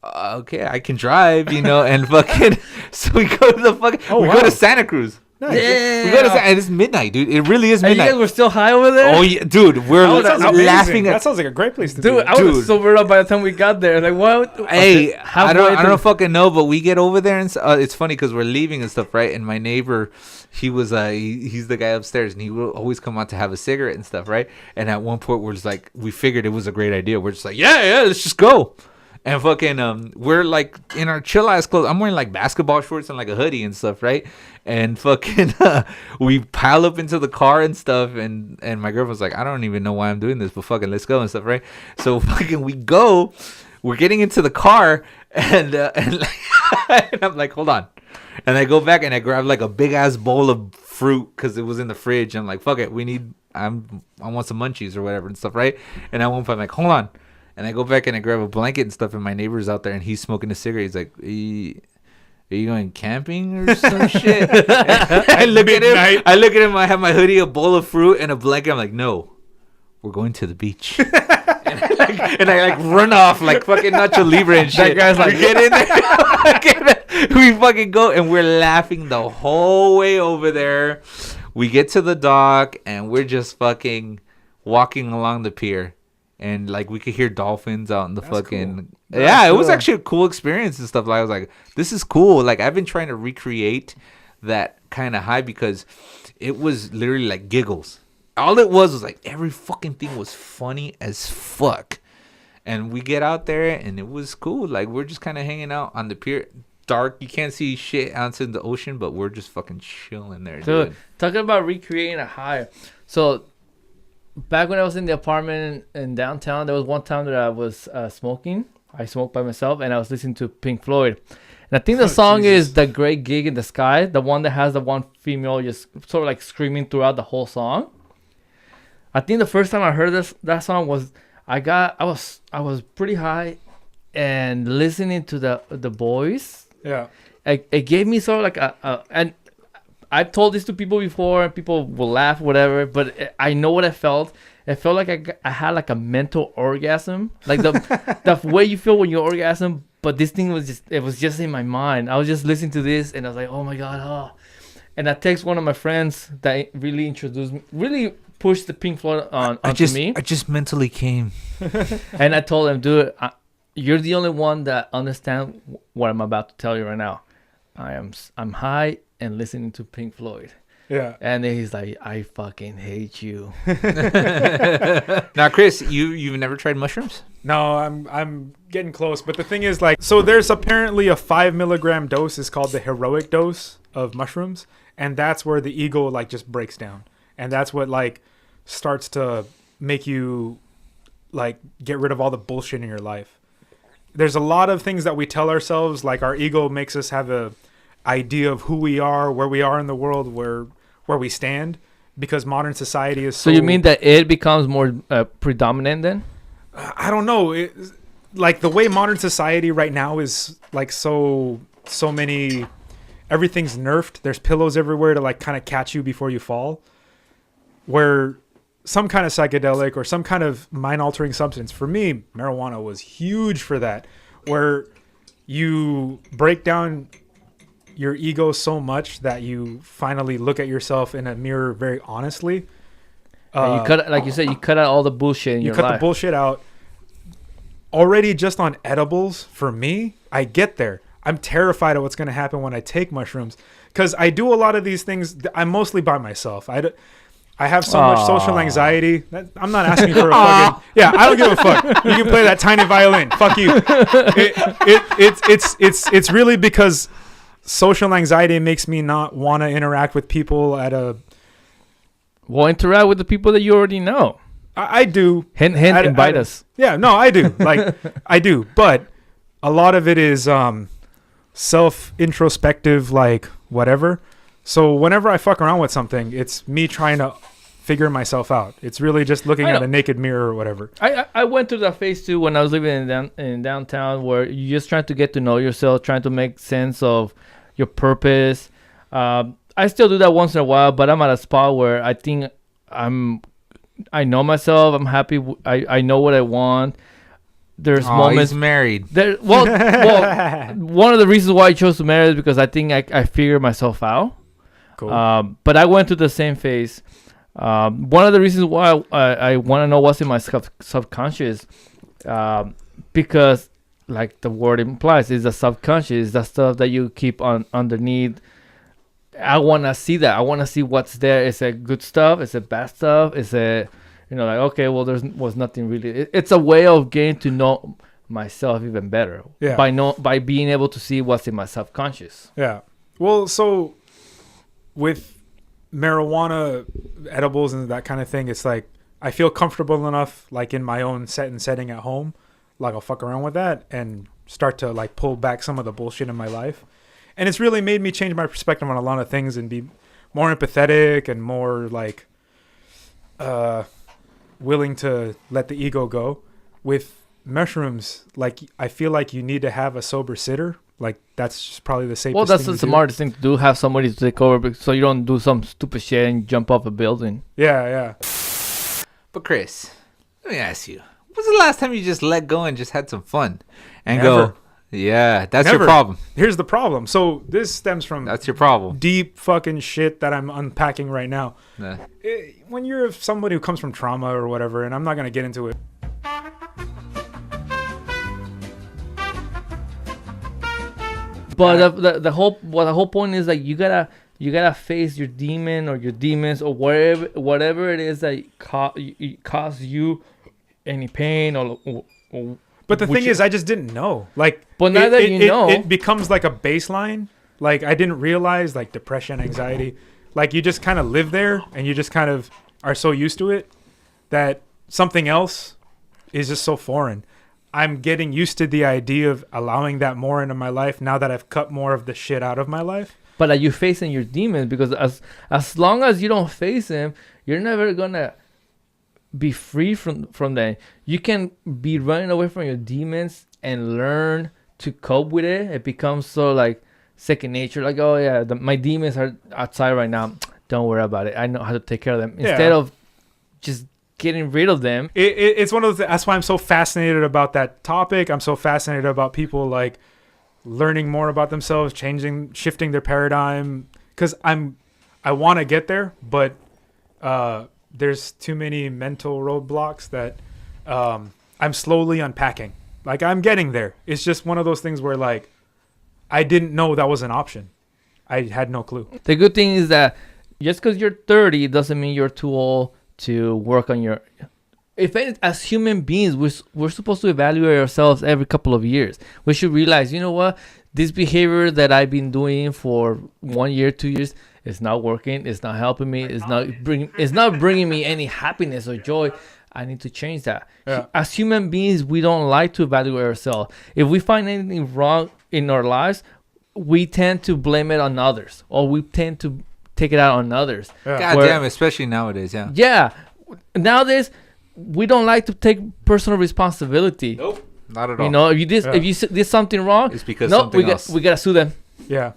okay, I can drive, and fucking. So we go to the fucking. We go to Santa Cruz. Nice. Yeah. We go to and it's midnight, dude. It really is And you midnight. guys were still high over there? Oh yeah, dude. We're Oh, that sounds amazing. laughing That at. sounds like a great place to Dude, be. I was Dude. sobered up by the time we got there. Like, what? Hey, I don't halfway fucking know, but we get over there and it's funny because we're leaving and stuff, right? And my neighbor, he was he's the guy upstairs, and he will always come out to have a cigarette and stuff, right? And at one point, we're just like, we figured it was a great idea. We're just like, yeah, let's just go. And fucking we're like in our chill ass clothes. I'm wearing like basketball shorts and like a hoodie and stuff, right? And fucking we pile up into the car and stuff, and my girlfriend's like, I don't even know why I'm doing this, but fucking let's go and stuff, right? So fucking we go. We're getting into the car, and and I'm like, hold on. And I go back and I grab like a big ass bowl of fruit because it was in the fridge. I'm like, fuck it, I want some munchies or whatever and stuff, right? And at one point I'm like, hold on. And I go back and I grab a blanket and stuff, and my neighbor's out there and he's smoking a cigarette. He's like, are you going camping or some shit? I look at him. I have my hoodie, a bowl of fruit, and a blanket. I'm like, no, we're going to the beach. and I run off like fucking Nacho Libre and shit. That guy's like, get in there. We fucking go, and we're laughing the whole way over there. We get to the dock, and we're just fucking walking along the pier. And like we could hear dolphins out in the fucking cool. Yeah, it was actually a cool experience and stuff. Like I was like, this is cool. Like I've been trying to recreate that kind of high because it was literally like giggles. All it was like every fucking thing was funny as fuck. And we get out there and it was cool. Like we're just kind of hanging out on the pier. Dark, you can't see shit out in the ocean, but we're just fucking chilling there, dude. Talking about recreating a high. So back when I was in the apartment in downtown, there was one time that I was smoking. I smoked by myself, and I was listening to Pink Floyd. And I think the song is "The Great Gig in the Sky," the one that has the one female just sort of like screaming throughout the whole song. I think the first time I heard that song was I was pretty high, and listening to the boys. Yeah, it gave me sort of like and I've told this to people before, and people will laugh, whatever. But I know what I felt. It felt like I had like a mental orgasm, like the way you feel when you orgasm. But this thing was just in my mind. I was just listening to this, and I was like, oh my god, oh. And I text one of my friends that really introduced me, really pushed the Pink Floyd onto me. I just mentally came. And I told him, dude, you're the only one that understands what I'm about to tell you right now. I'm high and listening to Pink Floyd. Yeah. And then he's like, I fucking hate you. Now, Chris, you've never tried mushrooms? No, I'm getting close. But the thing is, like, so there's apparently a 5 milligram dose is called the heroic dose of mushrooms. And that's where the ego, like, just breaks down. And that's what, like, starts to make you, like, get rid of all the bullshit in your life. There's a lot of things that we tell ourselves, like our ego makes us have a idea of who we are, where we are in the world, where we stand, because modern society is so you mean that it becomes more predominant then? I don't know. Like the way modern society right now is like so many, everything's nerfed. There's pillows everywhere to like kind of catch you before you fall. Where some kind of psychedelic or some kind of mind-altering substance, for me, marijuana was huge for that, where you break down your ego so much that you finally look at yourself in a mirror very honestly. You cut, like you said, you cut out all the bullshit in your life. You cut the bullshit out. Already just on edibles, for me, I get there. I'm terrified of what's going to happen when I take mushrooms, because I do a lot of these things. I'm mostly by myself. I have so much social anxiety. I'm not asking for a fucking... Yeah, I don't give a fuck. You can play that tiny violin. Fuck you. It's really because social anxiety makes me not want to interact with people at a... Well, interact with the people that you already know. I do. Hint, invite us. Yeah, no, I do. Like, I do. But a lot of it is self-introspective, like, whatever. So whenever I fuck around with something, it's me trying to figure myself out. It's really just looking at a naked mirror or whatever. I went through that phase too when I was living in downtown, where you just trying to get to know yourself, trying to make sense of your purpose. I still do that once in a while, but I'm at a spot where I think I know myself. I'm happy. I know what I want. There's moments. He's married. Well, one of the reasons why I chose to marry is because I think I figure myself out. Cool. But I went through the same phase. One of the reasons why I want to know what's in my subconscious, because like the word implies, is the subconscious, the stuff that you keep on underneath. I want to see that. I want to see what's there. Is it good stuff? Is it bad stuff? Is it, like, okay, well, was nothing really. It's a way of getting to know myself even better. Yeah. By being able to see what's in my subconscious. Yeah. Well, so with marijuana, edibles, and that kind of thing, it's like I feel comfortable enough, like in my own setting at home, like I'll fuck around with that and start to like pull back some of the bullshit in my life. And it's really made me change my perspective on a lot of things and be more empathetic and more like willing to let the ego go. With mushrooms, like I feel like you need to have a sober sitter. Like that's just probably the safest. Well, that's thing the to do. smartest thing to do. Have somebody to take over, so you don't do some stupid shit and jump off a building. Yeah. But Chris, let me ask you: when's the last time you just let go and just had some fun and Never. go? Yeah, that's Never. your problem. Here's the problem. So this stems from That's your problem. deep fucking shit that I'm unpacking right now. Nah. When you're somebody who comes from trauma or whatever, and I'm not gonna get into it. But the whole point is like you gotta face your demon or your demons or whatever it is that cause you any pain or But the thing is, I just didn't know. Like, but now that you know, it becomes like a baseline. Like I didn't realize like depression, anxiety. Like you just kind of live there, and you just kind of are so used to it that something else is just so foreign. I'm getting used to the idea of allowing that more into my life now that I've cut more of the shit out of my life. but are you facing your demons? Because as long as you don't face them, you're never gonna be free from that. You can be running away from your demons and learn to cope with it. It becomes so like second nature. Like, oh yeah, my demons are outside right now. Don't worry about it. I know how to take care of them. Instead of just getting rid of them. It's one of those. That's why I'm so fascinated about that topic. I'm so fascinated about people like learning more about themselves, shifting their paradigm. Because I want to get there, but there's too many mental roadblocks that I'm slowly unpacking. Like I'm getting there. It's just one of those things where like I didn't know that was an option. I had no clue. The good thing is that just because you're 30 doesn't mean you're too old to work on your. If any, as human beings, we're supposed to evaluate ourselves every couple of years. We should realize, you know what, this behavior that I've been doing for 1 year, 2 years, is not working. It's not helping me. It's not bringing me any happiness or joy. I need to change that. Yeah. As human beings, we don't like to evaluate ourselves. If we find anything wrong in our lives, we tend to blame it on others, or we tend to take it out on others. Yeah. God damn, especially nowadays, yeah. Yeah. Nowadays, we don't like to take personal responsibility. Nope. Not at all. If you did something wrong, It's because no, something else. we gotta sue them. Yeah.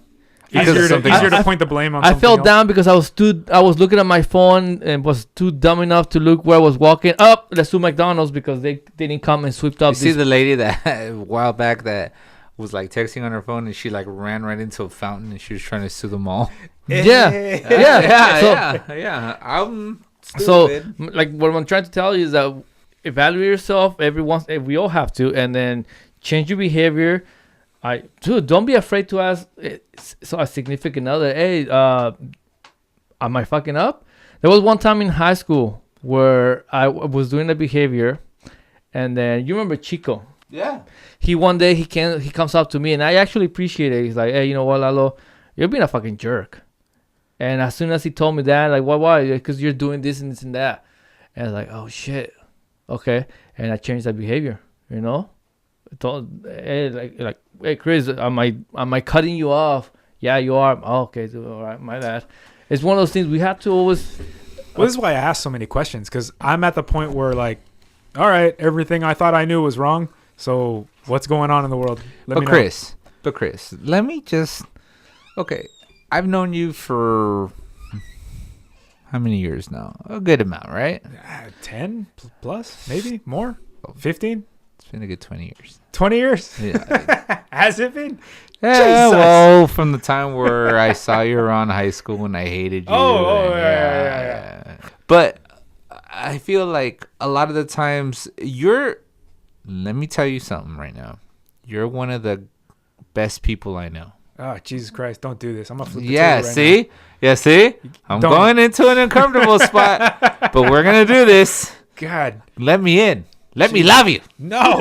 Because Easier something to else. point the blame on I something fell else. down because I was looking at my phone and was too dumb enough to look where I was walking. Up, let's sue McDonald's because they didn't come and swept up. You see the lady that a while back that was like texting on her phone and she like ran right into a fountain and she was trying to sue them all. Yeah. Yeah. I'm So, stupid. like, what I'm trying to tell you is that evaluate yourself we all have to, and then change your behavior. Don't be afraid to ask a significant other, hey, am I fucking up? There was one time in high school where I was doing a behavior, and then you remember Chico? Yeah. One day he comes up to me, and I actually appreciate it. He's like, hey, you know what, Lalo, you're being a fucking jerk. And as soon as he told me that, like, why? Because you're doing this and this and that. And I was like, oh shit, okay. And I changed that behavior. I told, hey Chris, am I cutting you off? Yeah, you are. Oh, okay, all right, my bad. It's one of those things we have to always. Well, this is why I ask so many questions, because I'm at the point where like, all right, everything I thought I knew was wrong. So what's going on in the world? Let me know. Chris, let me just. Okay, I've known you for how many years now? A good amount, right? 10 plus, maybe more. 15. It's been a good 20 years. 20 years? Yeah. Has it been? Yeah, Jesus. well, from the time where I saw you around high school and I hated you. Yeah. But I feel like a lot of the times let me tell you something right now. You're one of the best people I know. Oh, Jesus Christ. Don't do this. I'm going to flip the Yeah, table right see? now. Yeah, see? I'm going into an uncomfortable spot, but we're going to do this. God. Let me in. Let me love you. No.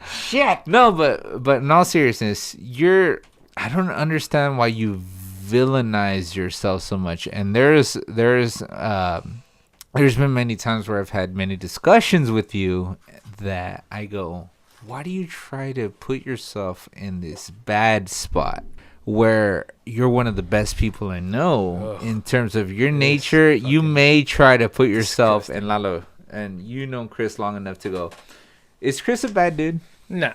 Shit. No, but in all seriousness, I don't understand why you villainize yourself so much. And there's been many times where I've had many discussions with you that I go, why do you try to put yourself in this bad spot where you're one of the best people I know? In terms of your nature? You may try to put yourself in Lalo, and you know Chris long enough to go, is Chris a bad dude? No.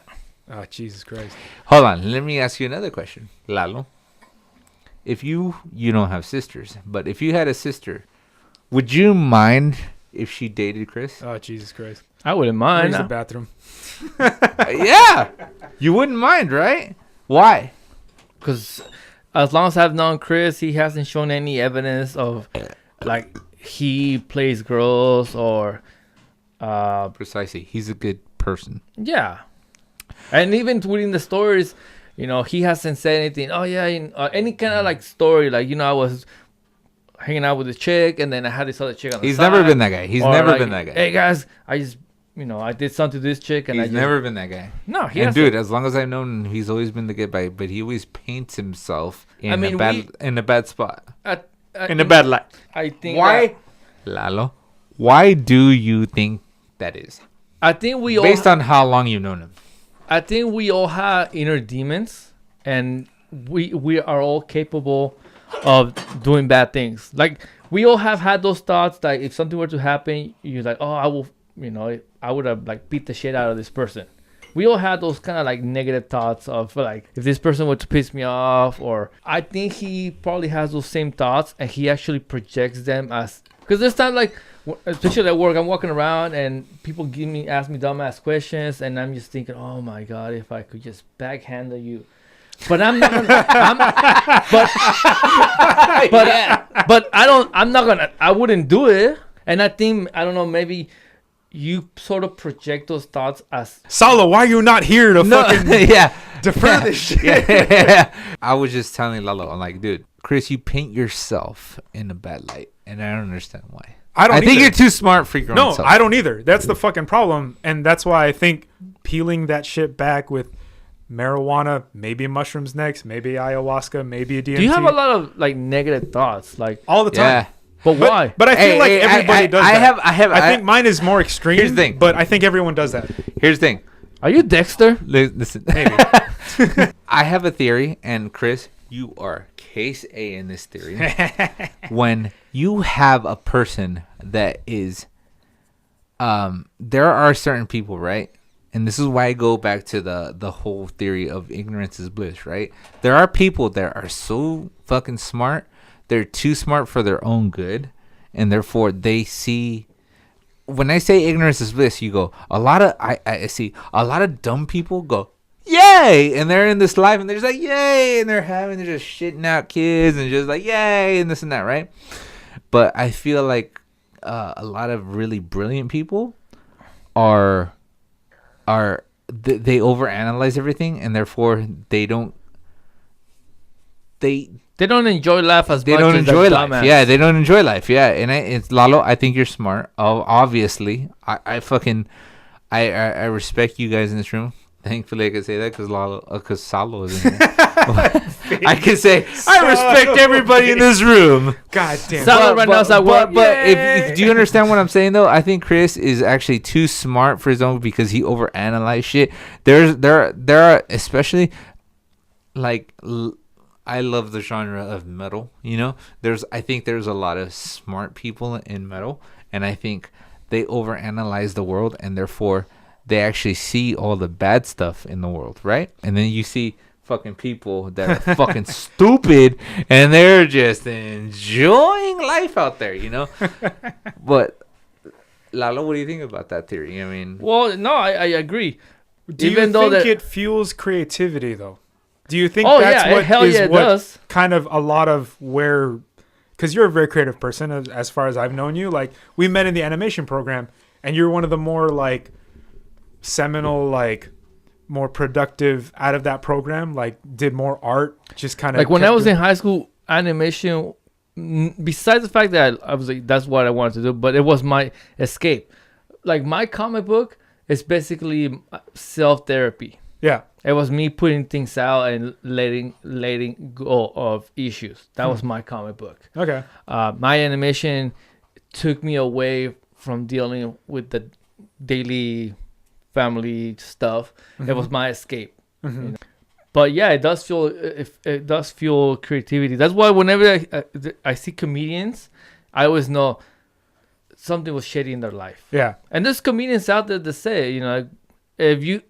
Oh, Jesus Christ. Hold on. Let me ask you another question. Lalo, if you don't have sisters, but if you had a sister, would you mind if she dated Chris? Oh, Jesus Christ. I wouldn't mind. Where's the bathroom? Yeah. You wouldn't mind, right? Why? Because as long as I've known Chris, he hasn't shown any evidence of, like, he plays girls or... Precisely. He's a good person. Yeah. And even within the stories, he hasn't said anything. Oh, yeah. Any kind of, like, story. Like, I was hanging out with a chick, and then I had this other chick on the He's side. never been that guy. He's Or never like, been that guy. Hey, guys, I just... I did something to this chick, and He's never been that guy. No, he And hasn't. dude, as long as I've known him, he's always been the good guy, but he always paints himself in a bad spot. In a bad light. I think... Why? Lalo, why do you think that is? I think we all... Based on how long you've known him. I think we all have inner demons, and we are all capable of doing bad things. Like, we all have had those thoughts that if something were to happen, you're like, oh, I will, I would have, like, beat the shit out of this person. We all had those kind of, like, negative thoughts of, like, if this person were to piss me off, or I think he probably has those same thoughts, and he actually projects them as... Because there's times, like, especially at work, I'm walking around, and people ask me dumbass questions, and I'm just thinking, oh, my God, if I could just backhand you. But I'm not gonna, I wouldn't do it. And I think, I don't know, maybe you sort of project those thoughts as... Saulo, why are you not here to fucking defer this shit? Yeah. I was just telling Lalo, I'm like, dude, Chris, you paint yourself in a bad light, and I don't understand why. I think you're too smart for your own self. No, I don't either. That's the fucking problem. And that's why I think peeling that shit back with marijuana, maybe mushrooms next, maybe ayahuasca, maybe a DMT. Do you have a lot of, like, negative thoughts? Like, all the time. Yeah. But why? But I feel like everybody does that. I think mine is more extreme. Here's the thing. But I think everyone does that. Here's the thing. Are you Dexter? Listen. Maybe. I have a theory, and Chris, you are case A in this theory. When you have a person that is... there are certain people, right? And this is why I go back to the whole theory of ignorance is bliss, right? There are people that are so fucking smart. They're too smart for their own good. And therefore, they see... When I say ignorance is bliss, you go... I see a lot of dumb people go, yay! And they're in this life, and they're just like, yay! And they're just shitting out kids, and just like, yay! And this and that, right? But I feel like a lot of really brilliant people they overanalyze everything, and therefore they don't enjoy life as much. They don't as enjoy life. dumbass. Yeah, they don't enjoy life. Yeah, and it's Lalo. I think you're smart. Obviously, I respect you guys in this room. Thankfully, I can say that because Saulo is in here. I can say I respect everybody in this room. God damn. Saulo right now is at work. But if do you understand what I'm saying though? I think Chris is actually too smart for his own because he overanalyzes shit. There are especially like I love the genre of metal. I think there's a lot of smart people in metal, and I think they overanalyze the world, and therefore they actually see all the bad stuff in the world, right? And then you see fucking people that are fucking stupid, and they're just enjoying life out there, But Lalo, what do you think about that theory? I mean, Well, no, I agree. Do you think it fuels creativity though? Do you think it does. Kind of a lot of where, because you're a very creative person as far as I've known you. Like we met in the animation program, and you're one of the more like seminal, like more productive out of that program. Like did more art, just kind of like when I was in high school, animation. Besides the fact that I was like, that's what I wanted to do, but it was my escape. Like my comic book is basically self-therapy. Yeah. It was me putting things out and letting go of issues. That was my comic book. Okay. My animation took me away from dealing with the daily family stuff. It was my escape. Mm-hmm. You know? But yeah, it does fuel creativity. That's why whenever I see comedians, I always know something was shitty in their life. Yeah. And there's comedians out there that say, you know, if you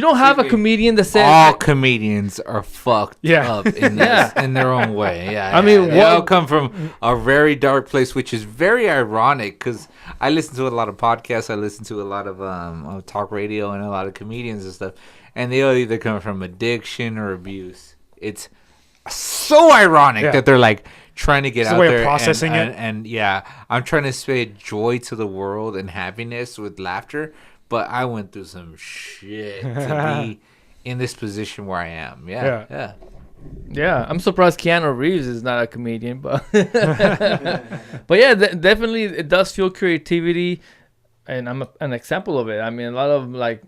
don't have a comedian that says all comedians are fucked up in this, in their own way. Yeah. I mean, they all come from a very dark place, which is very ironic because I listen to a lot of podcasts. I listen to a lot of talk radio and a lot of comedians and stuff. And they all either come from addiction or abuse. It's so ironic that they're like trying to get out there processing it. And yeah, I'm trying to spread joy to the world and happiness with laughter. But I went through some shit to be in this position where I am. Yeah. I'm surprised Keanu Reeves is not a comedian, but but yeah, definitely it does fuel creativity, and I'm an example of it. I mean, a lot of like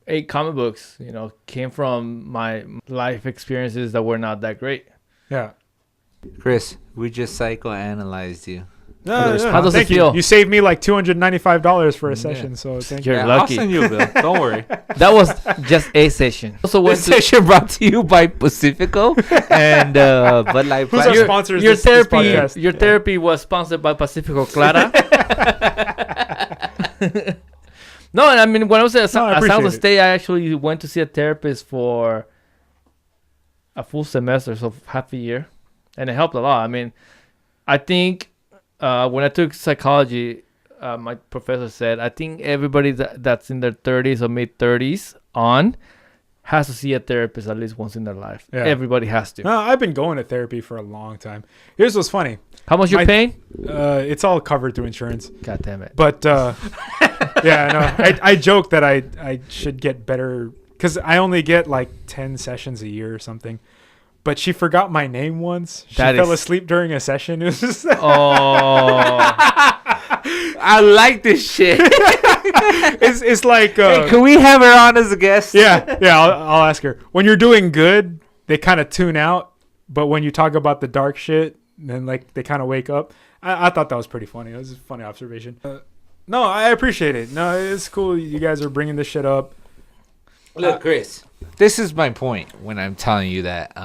8 comic books, you know, came from my life experiences that were not that great. Yeah. Chris, we just psychoanalyzed you. No, How does it feel? You saved me like $295 for a session, so thank you. You're lucky. I'll send you a bill. Don't worry. That was just a session. Also, This session brought to you by Pacifico and Bud Light. Who's our sponsors? Your this therapy, podcast? your therapy was sponsored by Pacifico Clara. No, and I mean when I was at Saulo State, I actually went to see a therapist for a full semester, so half a year, and it helped a lot. I mean, I think when I took psychology, my professor said I think everybody that's in their 30s or mid 30s on has to see a therapist at least once in their life. Yeah. Everybody has to. No, I've been going to therapy for a long time. Here's what's funny. How much you're paying? It's all covered through insurance. God damn it. But yeah, no, I joke that I should get better because I only get like 10 sessions a year or something. But she forgot my name once. She fell asleep during a session. It was just I like this shit. It's like hey, can we have her on as a guest? Yeah, I'll ask her. When you're doing good, they kind of tune out, but when you talk about the dark shit, then like they kind of wake up. I thought that was pretty funny. It was a funny observation. No, I appreciate it. No, it's cool. You guys are bringing this shit up. Look, Chris, this is my point when I'm telling you that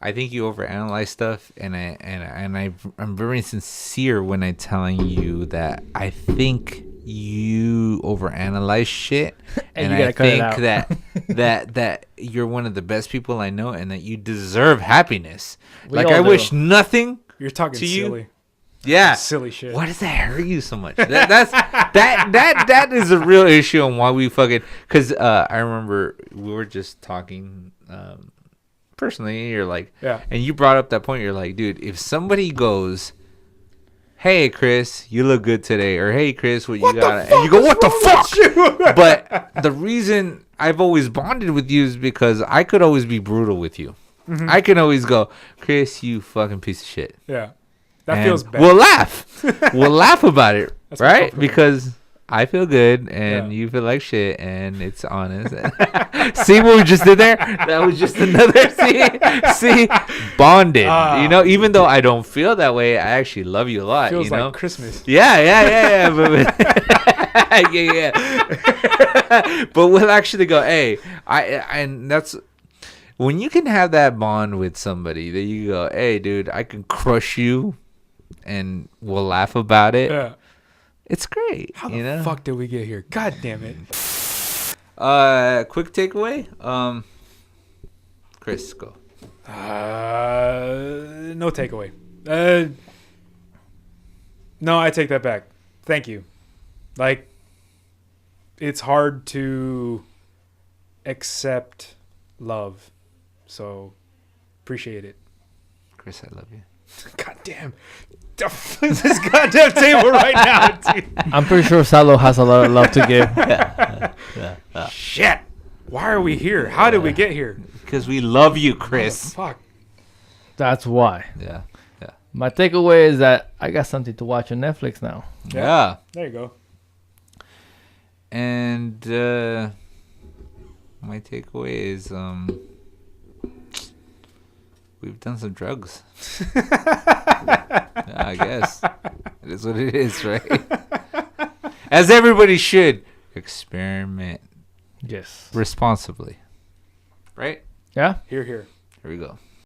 I think you overanalyze stuff, and I'm very sincere when I'm telling you that I think you overanalyze shit, and I think that you're one of the best people I know, and that you deserve happiness. Like I wish nothing. You're talking to silly. You. Yeah, silly shit. Why does that hurt you so much? That is a real issue on why we fucking. Because I remember we were just talking. Personally, you're like, and you brought up that point. You're like, dude, if somebody goes, "Hey, Chris, you look good today," or "Hey, Chris, what you got?" and you go, "What the fuck?" But the reason I've always bonded with you is because I could always be brutal with you. Mm-hmm. I can always go, "Chris, you fucking piece of shit." Yeah, that feels bad. We'll laugh. We'll laugh about it, right? Because I feel good and you feel like shit, and it's honest. See what we just did there? That was just another see bonded. You know, even though I don't feel that way, I actually love you a lot. Feels like Christmas. Yeah. But we'll actually go, hey, and that's when you can have that bond with somebody that you go, hey, dude, I can crush you, and we'll laugh about it. Yeah. It's great. How the fuck did we get here? God damn it. Quick takeaway. Chris, go. No takeaway. No, I take that back. thank you. Like, it's hard to accept love. So, appreciate it. Chris, I love you. God damn. This goddamn table right now, dude. I'm pretty sure Saulo has a lot of love to give. Shit. Why are we here? How did we get here? Because we love you, Chris. Fuck. That's why. Yeah. My takeaway is that I got something to watch on Netflix now. Yeah. There you go. And my takeaway is we've done some drugs. Yeah, I guess. It is what it is, right? As everybody should. Experiment Yes. responsibly. Right? Yeah? Here. Here we go.